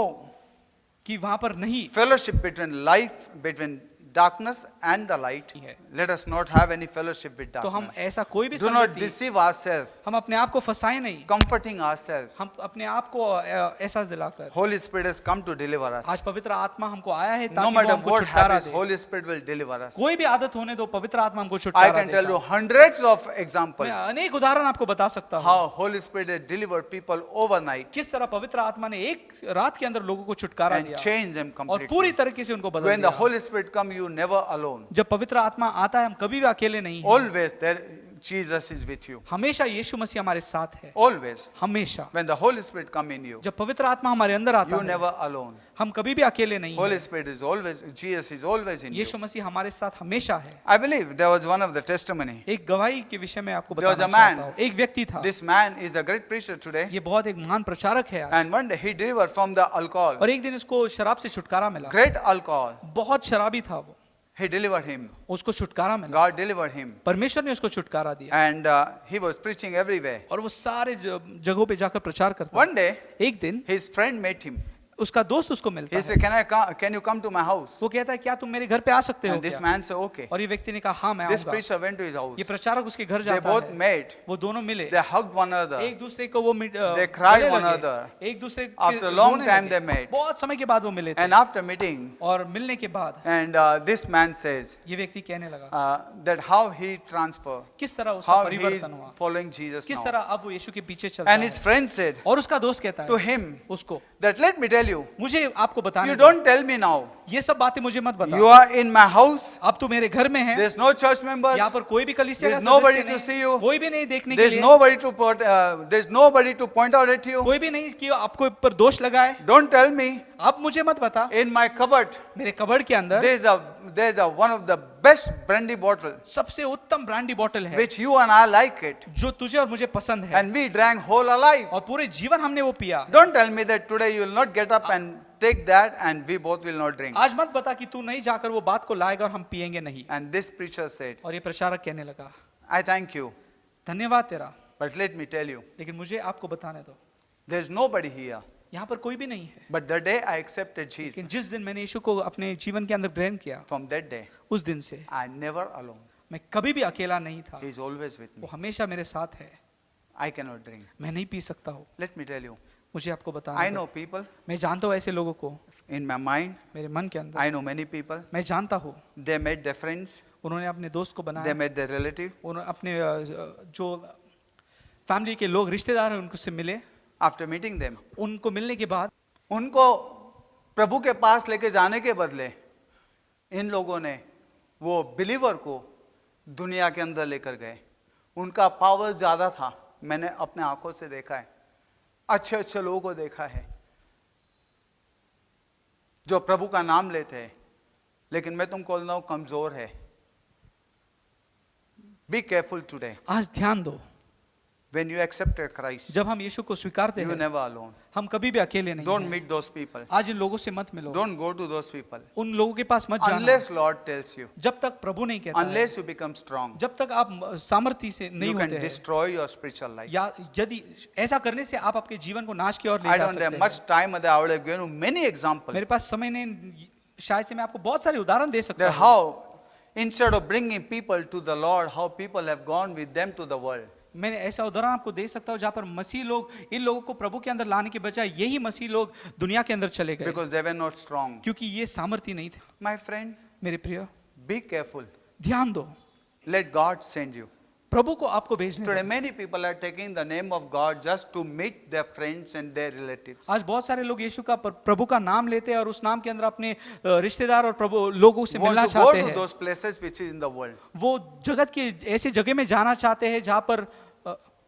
कि वहां पर नहीं fellowship between darkness and the light, let us not have any fellowship with तो हम darkness. ऐसा कोई भी Do not संगति, deceive ourselves, हम अपने आप को फंसाएं नहीं, comforting ourselves. हम अपने आप को एहसास दिलाकर। Holy Spirit has come to deliver us. आज पवित्र आत्मा हमको आया है No ताकि वो matter हमको what छुटकारा happens, they. Holy Spirit will deliver us. कोई भी आदत होने दो, पवित्र आत्मा हमको I छुटकारा can tell you देगा। hundreds of examples मैं अनेक उदाहरण आपको बता सकता हूँ how Holy Spirit has delivered people overnight किस तरह पवित्र आत्मा ने एक रात के अंदर लोगों को छुटकारा and दिया changed them और पूरी completely. तरीके से उनको बदल When the दिया। Holy Spirit comes, you never alone. जब पवित्र आत्मा आता है हम कभी भी अकेले नहीं हैं। Always there, Jesus is with you. हमेशा यीशु मसीह हमारे साथ है, Always. हमेशा। When the Holy Spirit comes in you, जब पवित्र आत्मा हमारे अंदर आता you है never alone. हम कभी भी अकेले नहीं Holy हैं। Spirit is always, Jesus is always in you. यीशु मसीह हमारे साथ हमेशा है। I believe there was one of the testimony. एक गवाही के विषय में आपको There was बताना a man. चाहता हूँ। एक व्यक्ति था, This man is a great preacher today, ये बहुत एक महान प्रचारक है आज, and one day he delivered from the alcohol, और एक दिन उसको शराब से छुटकारा मिला। great alcohol. बहुत शराबी था वो, He delivered him. उसको छुटकारा मिला, God delivered him, परमेश्वर ने उसको छुटकारा दिया and he was preaching everywhere. और वो सारे जगहों पे जाकर प्रचार करता। One day, एक दिन his friend met him. उसका दोस्त उसको मिलता He है, said, "Can you come to my house?" वो कहता है क्या तुम मेरे घर पे आ सकते हो And this क्या? man said, "Okay." और ये व्यक्ति ने कहा हाँ मैं This आऊंगा। preacher went to his house. ये प्रचारक उसके घर They जाता both है, met. वो दोनों मिले, They hugged one another. एक दूसरे को वो They cried गले one लगे, another. एक दूसरे After a के long रोने time लगे। they met. बहुत समय के बाद वो मिले थे And after meeting, और मिलने के बाद and this man says ये व्यक्ति कहने लगा that how he transferred, किस तरह उसका how he is परिवर्तन हुआ, following Jesus किस now. तरह अब वो यीशु के पीछे चलता And his है। friend said और उसका दोस्त कहता to है him उसको, that, "Let me tell you, मुझे आपको बताने you दो, don't tell me now. ये सब बातें मुझे मत बता, You are in my house. अब तू मेरे घर में है, There's no church members. यहाँ पर कोई भी कलीसिया का There's nobody सदस्य to नहीं, see you. कोई भी नहीं देखने के There's लिए, nobody to point out at you. कोई भी नहीं कि आपको ऊपर दोष लगाए, Don't tell me. अब मुझे मत बता, In my cupboard, मेरे कबर्ड के अंदर there's a one of the best brandy bottle, सबसे उत्तम ब्रांडी बॉटल है which you and I like it, जो तुझे और मुझे पसंद है, and we drank whole alive. और पूरे जीवन हमने वो पिया। Don't tell me that today you will not get up and take that, and we both will not drink." आज मत बता कि तू नहीं जाकर वो बात को लाएगा और हम पिएंगे नहीं। And this preacher said, और ये प्रचारक कहने लगा "I thank you, धन्यवाद तेरा, but let me tell you, लेकिन मुझे आपको बताने दो there's nobody here. यहाँ पर कोई भी नहीं है। But the day I accepted Jesus, लेकिन जिस दिन मैंने यीशु को अपने जीवन के अंदर ग्रहण किया, from that day, उस दिन से I never alone. मैं कभी भी अकेला नहीं था, He is always with वो me. हमेशा मेरे साथ है। I cannot drink. मैं नहीं पी सकता हूँ, Let me tell you, मुझे आपको I बताना know दो। people मैं जानता हूँ ऐसे लोगों को, in my mind. मेरे मन के अंदर I know many people. मैं जानता हूँ, They met their friends. उन्होंने अपने दोस्त को They बनाया, met their relative. उन्होंने अपने जो फैमिली के लोग रिश्तेदार हैं उनको से मिले, After meeting them, उनको मिलने के बाद उनको प्रभु के पास लेके जाने के बदले इन लोगों ने वो बिलीवर को दुनिया के अंदर लेकर गए। उनका पावर ज्यादा था, मैंने अपने आंखों से देखा है। अच्छे अच्छे लोगों को देखा है जो प्रभु का नाम लेते हैं, लेकिन मैं तुमको बोल रहा हूं कमजोर है। बी केयरफुल टुडे, आज ध्यान दो, When you accepted Christ, जब हम यीशु को स्वीकारते you हैं, never alone. हम कभी भी अकेले नहीं Don't हैं। meet those people. आज इन लोगों से मत मिलो, Don't go to those people. उन लोगों के पास मत जाना, Unless Lord tells you. जब तक प्रभु नहीं कहता है, Unless you become strong, जब तक आप सामर्थ्य से नहीं you can होते हैं, destroy your spiritual life. या यदि ऐसा करने से आप आपके जीवन को नाश की ओर ले I जा don't सकते have हैं। much time, but I would have given you many examples. मेरे पास समय नहीं, शायद से मैं आपको बहुत सारे उदाहरण दे सकता That हूँ। how, instead of bringing people to the Lord, how people have gone with them to the world. मैंने ऐसा उदाहरण आपको दे सकता हूँ जहाँ पर मसीह लोग इन लोगों को प्रभु के अंदर लाने के बजाय यही मसीह लोग दुनिया के अंदर चले गए, Because they were not strong. क्योंकि ये सामर्थ्य नहीं था। My friend, मेरे प्रिय, be careful. ध्यान दो, Let God send you. प्रभु को आपको भेजने Today, दो। many people are taking the name of God just to meet their friends and their relatives. आज बहुत सारे लोग यीशु का प्रभु का नाम लेते हैं और उस नाम के अंदर अपने रिश्तेदार और प्रभु लोगों से Want मिलना to go चाहते to हैं। those places which is in the world. वो जगत के ऐसे जगह में जाना चाहते हैं जहाँ पर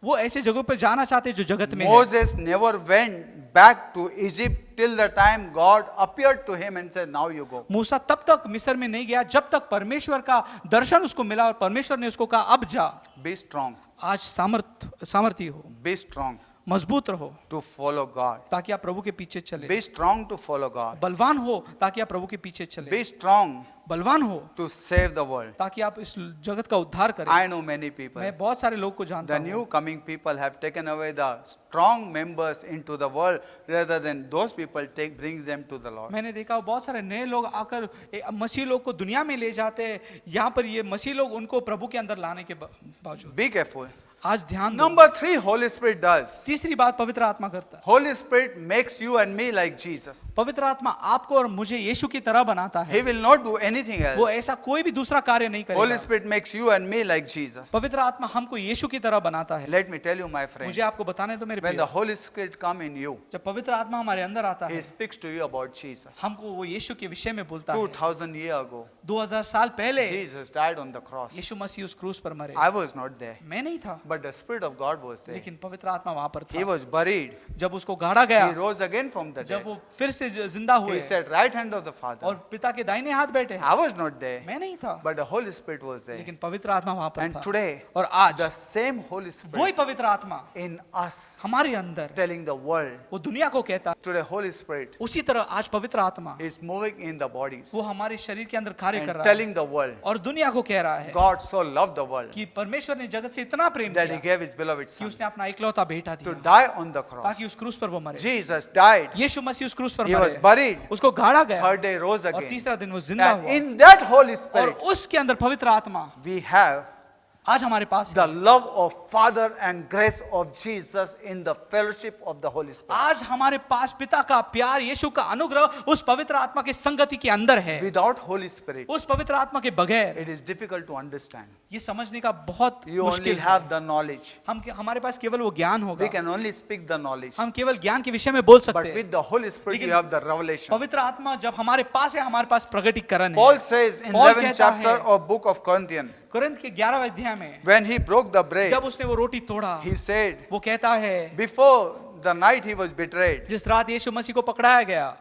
वो ऐसे जगहों पर जाना चाहते हैं जो जगत में है। Moses never went back to Egypt till the time God appeared to him and said, now you go. मूसा तब तक मिस्र में नहीं गया जब तक परमेश्वर का दर्शन उसको मिला और परमेश्वर ने उसको कहा अब जा। Be strong. आज सामर्थ्य हो, Be strong मजबूत रहो, to follow God. ताकि आप प्रभु के पीछे चले। Be strong to follow God. बलवान हो ताकि आप प्रभु के पीछे चले। Be strong बलवान हो to save the world. ताकि आप इस जगत का उद्धार करें। I know many people. मैं बहुत सारे लोग को जानता The हूँ, new coming people have taken away the strong members into the world rather than those people bring them to the Lord. मैंने देखा बहुत सारे नए लोग आकर मसीह लोग को दुनिया में ले जाते हैं, यहाँ पर ये मसीह लोग उनको प्रभु के अंदर लाने के बावजूद। Be careful. आज ध्यान दो। Number 3, Holy Spirit does. तीसरी बात पवित्र आत्मा करता है। Holy Spirit makes you and me like Jesus. पवित्र आत्मा आपको और मुझे यीशु की तरह बनाता है। He will not do anything वो else. ऐसा कोई भी दूसरा कार्य नहीं Holy करेगा। Spirit makes you and me like Jesus. पवित्र आत्मा हमको यीशु की तरह बनाता है। Let me tell you, my friend, मुझे आपको बताने दो मेरे when the प्रिय, Holy Spirit come in you, जब पवित्र आत्मा हमारे अंदर आता He है, speaks to you about Jesus. हमको वो यीशु के विषय में बोलता है। 2000 years ago, 2000 साल पहले Jesus died on the cross. यीशु मसीह उस क्रूस पर मरे। I was not there, मैं नहीं था, but the Spirit of God was there. लेकिन पवित्र आत्मा वहां पर He था। was buried. जब उसको गाड़ा He गया, rose again from the जब dead. वो फिर से जिंदा हुए He said, right hand of the Father. और पिता के दाहिने हाथ बैठे हैं। I was not there, मैं नहीं था, but the Holy Spirit was there. लेकिन पवित्र आत्मा वहां पर And था। today, और आज the same Holy वही Spirit पवित्र आत्मा in us, हमारे अंदर telling the world, वो दुनिया को कहता है। today Holy Spirit उसी तरह आज पवित्र आत्मा is moving in the bodies वो हमारे शरीर के अंदर कार्य कर and रहा है telling the world, और दुनिया को कह रहा है God so loved the world कि परमेश्वर ने जगत से इतना प्रेम that He किया gave His beloved कि Son उसने अपना इकलौता बेटा to दिया die on the cross. ताकि उस क्रूस पर वो मरे। Jesus died. यीशु मसीह उस क्रूस पर He was मरे, buried. उसको गाड़ा गया Third day rose और again. तीसरा दिन वो जिंदा And हुआ in that Holy और Spirit, उसके अंदर पवित्र आत्मा we have आज हमारे पास है। the love of Father and grace of Jesus in the fellowship of the Holy Spirit. आज हमारे पास पिता का प्यार, यीशु का अनुग्रह उस पवित्र आत्मा के संगति के अंदर है। Without Holy Spirit, उस पवित्र आत्मा के बगैर it is difficult to understand. ये समझने का बहुत You only मुश्किल है। have the knowledge. हमारे पास केवल वो ज्ञान We होगा, can only speak the knowledge. हम केवल ज्ञान के विषय में बोल सकते But हैं, with the Holy Spirit, लेकिन you have the revelation. पवित्र आत्मा जब हमारे पास है, हमारे पास प्रकटीकरण है। Paul says in Paul 11th कहता chapter है, of book of Corinthians, Corinth के 11वें अध्याय में when he broke the bread, जब उसने वो रोटी तोड़ा, he said, वो कहता है before the night he was betrayed, जिस रात यीशु मसीह को पकड़ाया गया,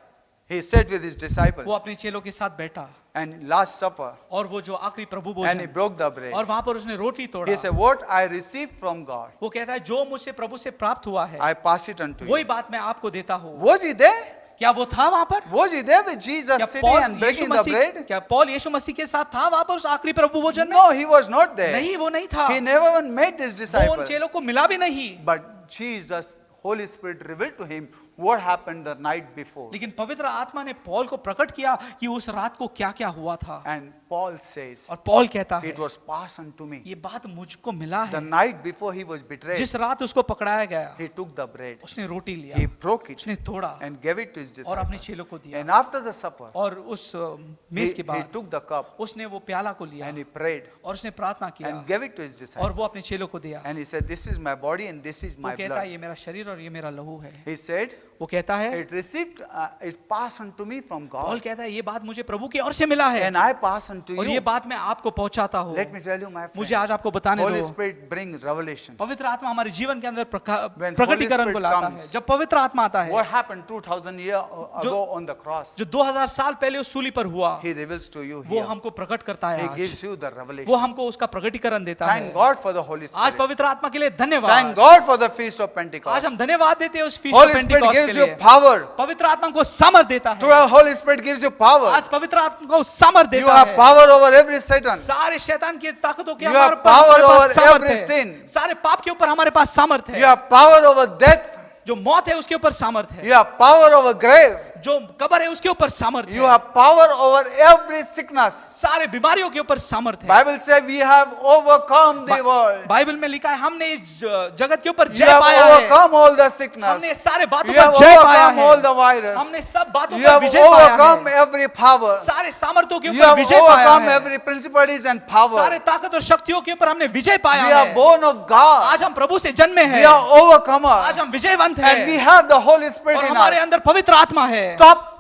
he sat with his disciples वो अपने चेलों के साथ बैठा and last supper, और वो जो आखिरी प्रभु and he भोजन broke the bread. और वहां पर उसने रोटी तोड़ा। He said, what I received from God, वो कहता है जो मुझसे प्रभु से प्राप्त हुआ है I pass it unto वही you. बात मैं आपको देता हूँ। Was he there? क्या वो था वहां पर? Was he there with Jesus क्या sitting and breaking the bread? क्या पॉल यीशु मसीह के साथ था वहां पर उस आखिरी प्रभु भोजन में? No, he was not there. नहीं, वो नहीं था। He never even met his वो उन disciples. चेलों को मिला भी नहीं। But Jesus, Holy Spirit revealed to him what happened the night before. लेकिन पवित्र आत्मा ने पॉल को प्रकट किया कि उस रात को क्या क्या हुआ था। And Paul says, और पॉल कहता है it was passed unto me. ये बात मुझको मिला The है। night before he was betrayed, जिस रात उसको पकड़ाया गया, he took the bread, उसने रोटी लिया, he broke it उसने तोड़ा and gave it to his और अपने disciples. चेलों को दिया। And after the supper, और उस मेज के he बाद took the cup उसने वो प्याला को लिया and he prayed और उसने प्रार्थना किया and gave it to his और disciples. वो अपने चेलों को दिया। And he said, this is my body and this is वो my कहता है blood. ये मेरा शरीर और ये मेरा लहू है। He said, वो कहता है, it received, it passed on to me from Paul God, कहता है ये बात मुझे प्रभु की ओर से मिला है and I pass on to और ये you. बात मैं आपको पहुंचाता हूँ। Let me tell you, my मुझे friend, आज आपको बताने Holy दो, Spirit brings revelation. पवित्र आत्मा हमारे जीवन के अंदर When प्रकटीकरण Holy को Spirit लाता comes, है। जब पवित्र आत्मा आता है, What happened 2000 years ago on the cross? जो 2000 साल पहले उस सूली पर हुआ, He reveals to you वो here. हमको प्रकट करता है He आज। gives you the वो revelation. हमको उसका प्रकटीकरण देता Thank है। God for the Holy आज Spirit. पवित्र आत्मा के लिए धन्यवाद। Thank God for the feast of आज Pentecost. हम धन्यवाद देते हैं उस feast Holy of Spirit Pentecost के gives you लिए। power. पवित्र आत्मा को सामर्थ देता Through है। the Holy Spirit gives you power. आज पवित्र आत्मा को सामर्थ You देता have है। power over every Satan. सारे शैतान की ताकतों के You हमारे have पास power हमारे पास over सामर्थ every है। sin. सारे पाप के ऊपर हमारे पास सामर्थ You है। have power over death. जो मौत है उसके ऊपर सामर्थ है। You have power over grave. जो कब्र है उसके ऊपर सामर्थ You है। have power over every sickness. सारे बीमारियों के ऊपर सामर्थ है। Bible says we have overcome the world. Bible में लिखा है हमने इस जगत के ऊपर You जय have पाया है। overcome all the sickness. हमने सारे बातों You पर have जय पाया overcome all the है। virus. हमने सब बातों You पर have विजय पाया overcome है। every power. सारे सामर्थ्यों के You ऊपर have विजय पाया overcome है। every principalities and सारे power. ताकत और शक्तियों के ऊपर हमने विजय पाया We are है। born of God. आज हम प्रभु से जन्मे We हैं। are overcomers. आज हम विजयवंत And we हैं have the Holy Spirit और in हमारे us. अंदर पवित्र आत्मा है। Stop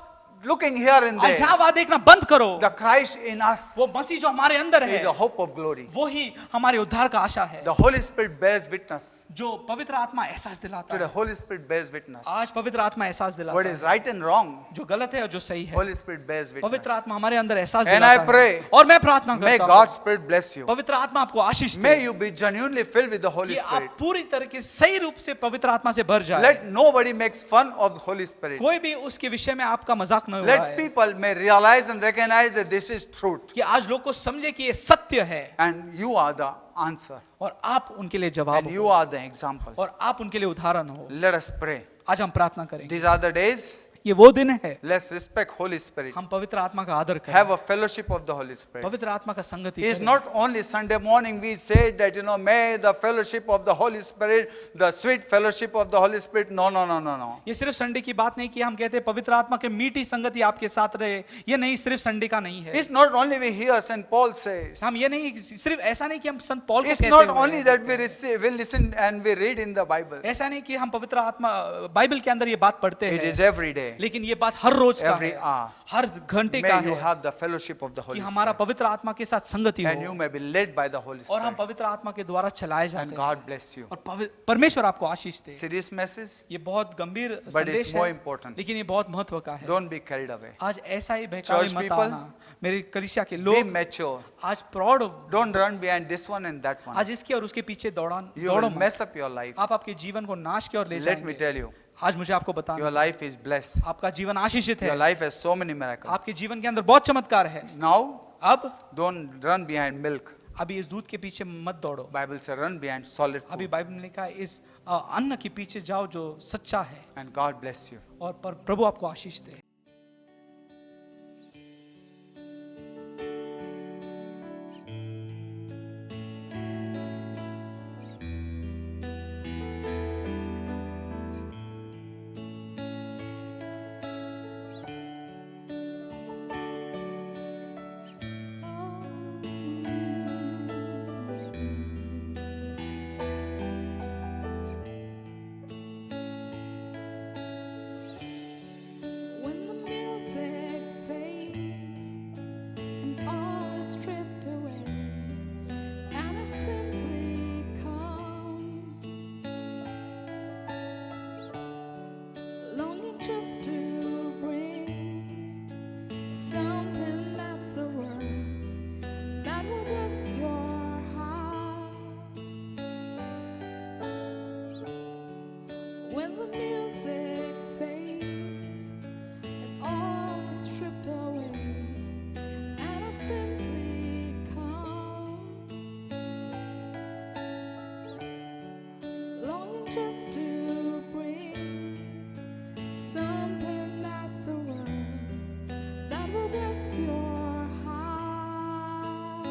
looking here and और there. यहाँ वहाँ देखना बंद करो। The Christ in us वो मसीह जो हमारे अंदर is है the hope of glory. वो ही हमारे उद्धार का आशा है। The Holy Spirit bears witness. जो पवित्र आत्मा एहसास दिलाता To the है। Holy Spirit bears witness. आज पवित्र आत्मा एहसास What दिलाता is है right and wrong, जो गलत है और जो सही है। Holy Spirit bears witness. पवित्र आत्मा हमारे अंदर एहसास And दिलाता I pray, है। और मैं प्रार्थना May करता God's हूँ Spirit bless you. पवित्र आत्मा आपको आशीष May they you be genuinely filled with the Holy कि Spirit. आप पूरी तरीके से सही रूप से पवित्र आत्मा से भर जाए। Let nobody makes fun of the Holy Spirit. कोई भी उसके विषय में आपका मजाक न Let उड़ाए people may realize and recognize that this is truth. कि आज लोग को समझे कि ये सत्य है And you are the answer. और आप उनके लिए जवाब And हो you are the example. और आप उनके लिए उदाहरण हो। Let us pray. आज हम प्रार्थना करेंगे। These are the days. ये वो दिन है Let's respect Holy Spirit. हम पवित्र आत्मा का आदर Have करें। a fellowship of the Holy Spirit. पवित्र आत्मा का संगति It's करें। not only Sunday morning we say that, may the fellowship of the Holy Spirit, the sweet fellowship of the Holy Spirit. No, no, no, no, no. ये सिर्फ Sunday की बात नहीं कि हम कहते हैं पवित्र आत्मा के मीठी संगति आपके साथ रहे। ये नहीं सिर्फ संडे का नहीं है। It's not only we hear St. Paul says. हम ये नहीं सिर्फ ऐसा नहीं कि हम संत पौल को It's कहते not हुए only हैं। that we receive, we listen and we read in the Bible. ऐसा नहीं कि हम पवित्र आत्मा बाइबल के अंदर ये बात पढ़ते It is हैं every day. लेकिन ये बात हर रोज का Every है hour. हर घंटे का May you है have the fellowship of the कि Holy हमारा Spirit. पवित्र आत्मा के साथ संगति And you हो may be led by the Holy और हम Spirit. पवित्र आत्मा के द्वारा चलाए And जाते हैं God bless you. और परमेश्वर आपको आशीष दे। Serious message, ये बहुत गंभीर but it's संदेश more है important. लेकिन ये बहुत महत्व का है। Don't be carried away. आज ऐसा ही बहकावे Church मत people, आना। मेरे कलीसिया के Be लोग mature. आज प्रौढ़ Don't run behind this one and that one. आज इसके और उसके पीछे You दौड़ो will मत। mess up your life. आप आपके जीवन को नाश की ओर ले Let me जाएंगे। tell you, आज मुझे आपको your बताना life is blessed. आपका जीवन आशीषित Your है। life has so many miracles. आपके जीवन के अंदर बहुत चमत्कार है। Now, अब don't run behind milk. अभी इस दूध के पीछे मत दौड़ो। Bible says run behind solid अभी food. बाइबल में लिखा है इस अन्न के पीछे जाओ जो सच्चा है And God bless you. और प्रभु आपको आशीष दे। When the music fades and all is stripped away, and I simply come, longing just to bring something that's a worth that will bless your heart. When the music fades and all is stripped away, and I simply come, longing just to bring something that's a word that will bless your heart.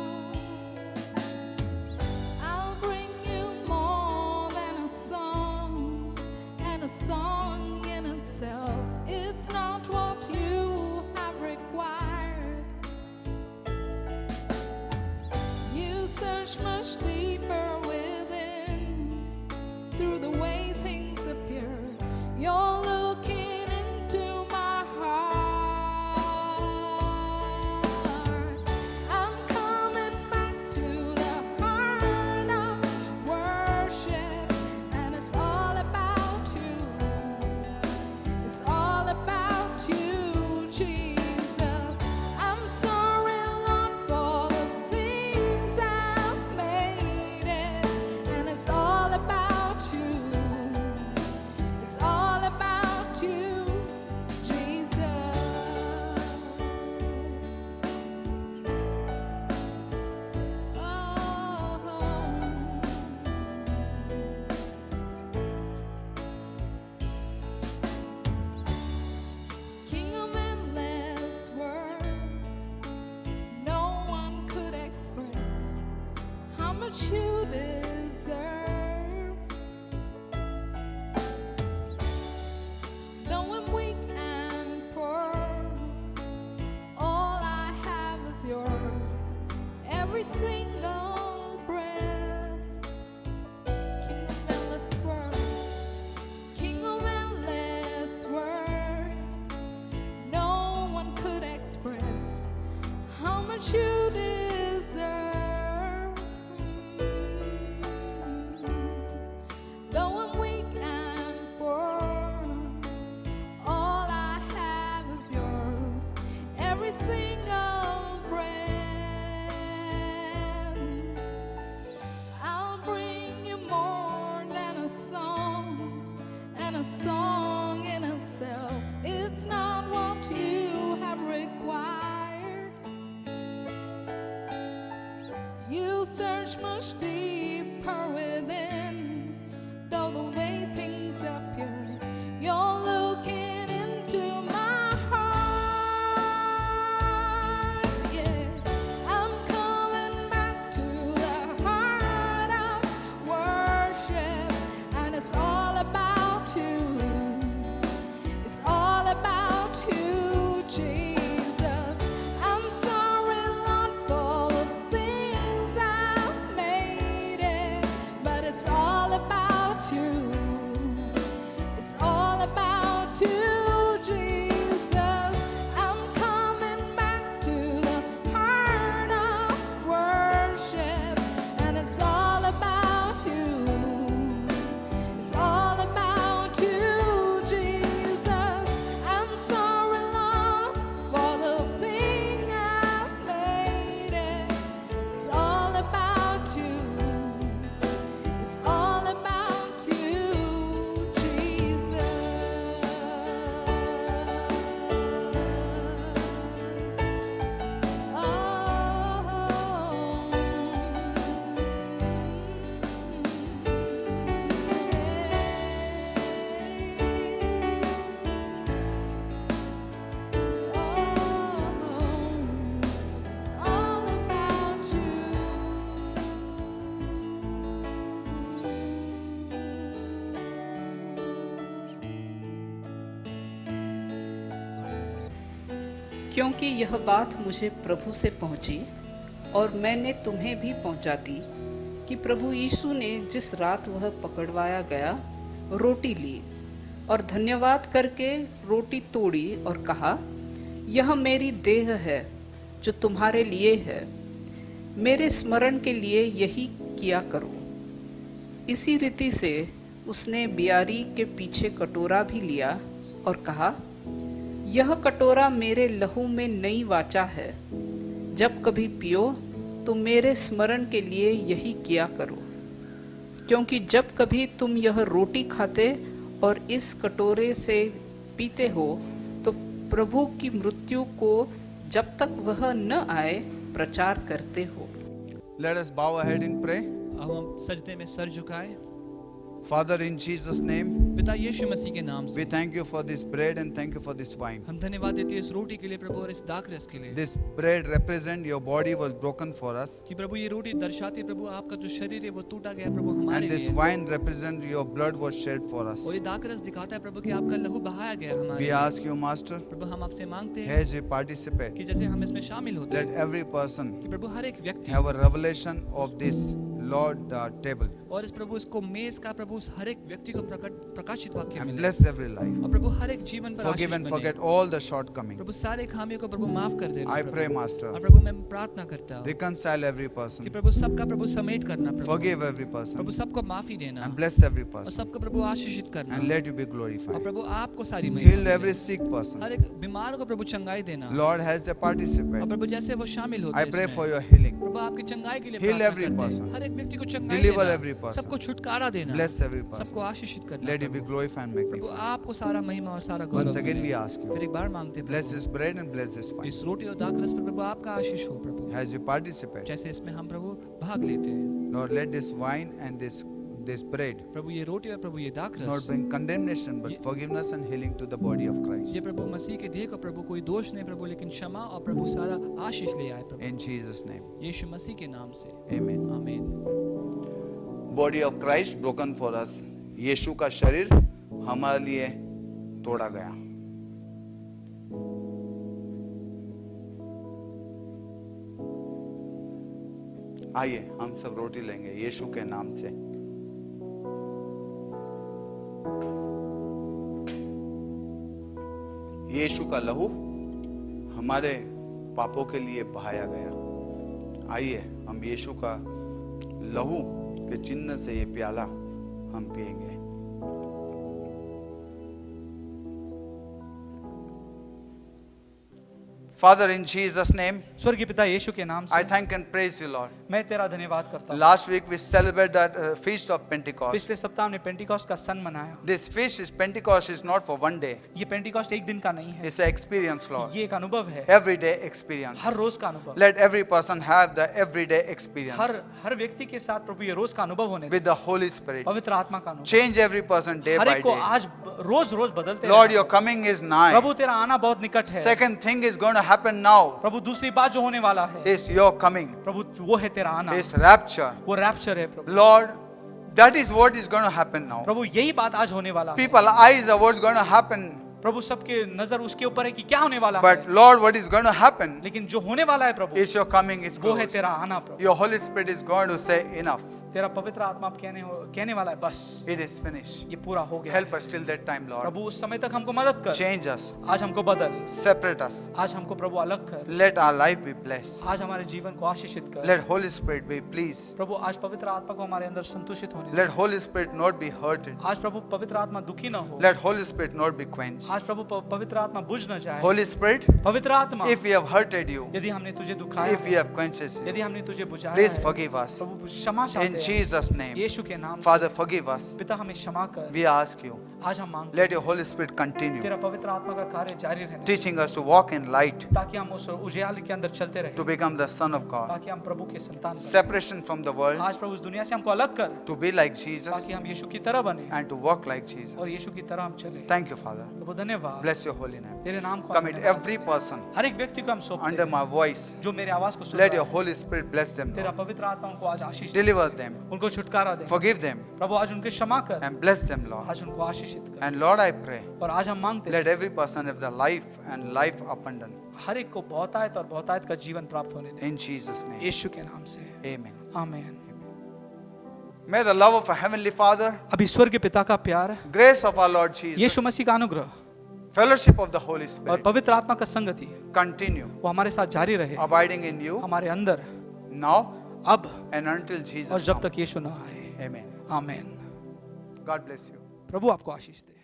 I'll bring you more than a song, and a song in itself, it's not what you have required. You search much deeper within, through the way things appear. You're looking much you deserve. Though I'm weak and poor, all I have is yours. Every single breath. King of endless worth, King of endless worth. No one could express how much you deserve. Though I'm weak and poor, all I have is yours. Every single breath. I'll bring you more than a song, and a song in itself, it's not what you have required. You search much deeper within, though the way things appear, you're looking into my heart. Yeah, I'm coming back to the heart of worship, and it's all about you. It's all about you, Jesus. I'm sorry, Lord, for the things I've made it, but it's all about you. It's all about you, Jesus. I'm coming back to the heart of worship, and it's all about you. It's all about you, Jesus. I'm sorry, Lord, for the thing I've made it. It's all about you. It's all about you, Jesus. It's all about क्योंकि यह बात मुझे प्रभु से पहुंची और मैंने तुम्हें भी पहुंचा दी कि प्रभु यीशु ने जिस रात वह पकड़वाया गया रोटी ली और धन्यवाद करके रोटी तोड़ी और कहा, यह मेरी देह है जो तुम्हारे लिए है, मेरे स्मरण के लिए यही किया करो। इसी रीति से उसने बियारी के पीछे कटोरा भी लिया और कहा, यह कटोरा मेरे लहू में नई वाचा है, जब कभी पियो तो मेरे स्मरण के लिए यही किया करो। क्योंकि जब कभी तुम यह रोटी खाते और इस कटोरे से पीते हो तो प्रभु की मृत्यु को जब तक वह न आए प्रचार करते हो। Let us bow our head in pray. अब हम सजदे में सर झुकाए। Father, in Jesus' name, पिता यीशु मसीह के नाम we से thank you for this bread and thank you for this wine. हम धन्यवाद देते हैं इस रोटी के लिए प्रभु और इस दाखरस के लिए This bread represent your body was broken for us, कि प्रभु ये रोटी दर्शाती है प्रभु आपका जो शरीर है वो टूटा गया प्रभु हमारे and this लिए wine represent your blood was shed for us. और ये दाखरस दिखाता है प्रभु कि आपका लहू बहाया गया हमारे We लिए। ask you, Master, प्रभु हम आपसे मांगते हैं as we participate, कि जैसे हम इसमें शामिल होते let हैं every person कि प्रभु हर एक व्यक्ति have a revelation of this Lord table और इस प्रभु इसको मेज का प्रभु उस हर एक व्यक्ति को प्रकाशित वाक्य and मिले bless every life. और प्रभु हर एक जीवन पर Forgive आशीष and बने। forget all the shortcomings. प्रभु सारे खामियों को प्रभु माफ कर देना I प्रभु। pray, Master, और प्रभु मैं प्रार्थना करता हूँ reconcile every कि person, प्रभु सबका प्रभु समेट करना प्रभु forgive every person, प्रभु सबको माफी देना and bless every और person, सबको प्रभु आशीषित करना and let you be और glorified. प्रभु आपको सारी Heal महिमा every मिले। sick person. हर एक बीमार को प्रभु चंगाई देना Lord, as they और participate, प्रभु जैसे वो शामिल होते I हैं pray इसमें, for your healing. प्रभु आपकी चंगाई के लिए Heal प्रार्थना every करते हैं। person. हर एक व्यक्ति को चंगाई Deliver देना every person. सबको छुटकारा देना Bless every person. सबको आशीषित करना Let you be Prabhu. glorified and Prabhu magnified. आपको सारा महिमा और सारा गौरव Once again, मिले। we ask फिर you, एक बार मांगते हैं bless Prabhu, this bread and bless this wine. इस रोटी और दाखरस पर प्रभु आपका आशीष हो प्रभु As you participate, जैसे इसमें हम प्रभु भाग लेते हैं Lord, let this wine and this bread प्रभु ये रोटी और प्रभु ये not दाखरस bring condemnation but Ye- forgiveness and healing to the body of ये Christ. प्रभु मसीह के देह को प्रभु कोई दोष नहीं प्रभु लेकिन क्षमा और प्रभु सारा आशीष ले आए प्रभु In Jesus' name, यीशु मसीह के नाम से amen. आमीन। body of Christ broken for us. यीशु का शरीर हमारे लिए तोड़ा गया. आइए हम सब रोटी लेंगे यीशु के नाम से. यीशु का लहू हमारे पापों के लिए बहाया गया. आइए हम यीशु का लहू के चिन्ह से ये प्याला हम पिएंगे. Father, in Jesus' name, स्वर्गीय पिता यीशु के नाम I से thank and praise you, Lord. मैं तेरा धन्यवाद करता हूँ. Last week we celebrated that feast of Pentecost. पिछले सप्ताह हमने पेंटिकॉस्ट का सन मनाया. This feast is Pentecost is not for one day. ये पेंटिकॉस्ट एक दिन का नहीं है, It's an experience, Lord. ये एक अनुभव है, Everyday experience. हर रोज का अनुभव. Let every person have the everyday experience हर व्यक्ति के साथ प्रभु ये रोज का अनुभव होने दे. with the Holy Spirit. पवित्र आत्मा का अनुभव Change every person day her by एक को day. आज रोज रोज बदलते Lord, रहना. your coming is nigh. प्रभु तेरा आना बहुत निकट है. Second thing is going to happen now. प्रभु दूसरी बात जो होने वाला है, Is your coming. प्रभु वो है तेरा आना. Is rapture. वो रैप्चर है प्रभु. Lord, that is what is going to happen now. प्रभु यही बात आज होने वाला है. People eyes are what's going to happen. प्रभु सबके नजर उसके ऊपर है कि क्या होने वाला But है. Lord, what is going to happen लेकिन जो होने वाला है प्रभु, is your coming is वो है close. तेरा आना प्रभु. Your Holy Spirit is going to say enough. तेरा पवित्र आत्मा अब कहने वाला है बस It is finished. ये पूरा हो गया. Help us till that time, Lord. प्रभु उस समय तक हमको मदद कर. Change us. आज हमको बदल. Separate us. आज हमको प्रभु अलग कर. Let our life be blessed. आज हमारे जीवन को आशीषित कर. Let Holy Spirit be pleased. प्रभु आज पवित्र आत्मा को हमारे अंदर संतुष्ट होने दे. Let Holy Spirit not be hurted. आज प्रभु पवित्र आत्मा दुखी ना हो. Let Holy Spirit not be quenched. आज प्रभु पवित्र आत्मा बुझ न जाए. Holy Spirit, पवित्र आत्मा, if we have hurted you, यदि हमने तुझे दुखाया if we है, have quenched you, यदि हमने तुझे बुझाया please है, forgive us. प्रभु क्षमा चाहते In हैं. Jesus' name. यीशु के नाम से. Father, forgive us. पिता हमें क्षमा कर. We ask you. आज हम मांगते Let your Holy Spirit continue तेरा पवित्र आत्मा का कार्य जारी रहने दे, teaching us to walk in light, ताकि हम उस उजियाले के अंदर चलते to रहे, become the Son of God. ताकि हम प्रभु के संतान बने. Separation from the world, आज प्रभु इस दुनिया से हमको अलग कर, to be like Jesus ताकि हम यीशु की तरह बने and to walk like Jesus. और यीशु की तरह हम चले. Thank you, Father. प्रभु धन्यवाद. Bless your holy name. तेरे नाम को Commit धन्यवाद. every person हर एक व्यक्ति को हम सौंपते under हैं, my voice. जो मेरे आवाज को सुन Let रहा your है. Holy Spirit bless them, तेरा Lord. पवित्र आत्मा उनको आज आशीष दे, Deliver them, उनको छुटकारा दे. forgive them, प्रभु आज उनके क्षमा कर, and bless them, Lord. आज उनको आशीषित कर. And Lord, I pray, और आज हम मांगते हैं let every person have the life and life abundant. हर एक को बहुतायत और बहुतायत का जीवन प्राप्त होने दे. In Jesus' name, यीशु के नाम से amen. आमीन. May the love of our Heavenly Father, अभी स्वर्ग के पिता का प्यार, grace of our Lord Jesus, यीशु मसीह का अनुग्रह fellowship of the Holy और Spirit पवित्र आत्मा का संगति continue वो हमारे साथ जारी रहे, abiding in you हमारे अंदर now अब and until और Jesus जब comes. तक यीशु न आए. Amen. आमीन. God bless you. प्रभु आपको आशीष दे.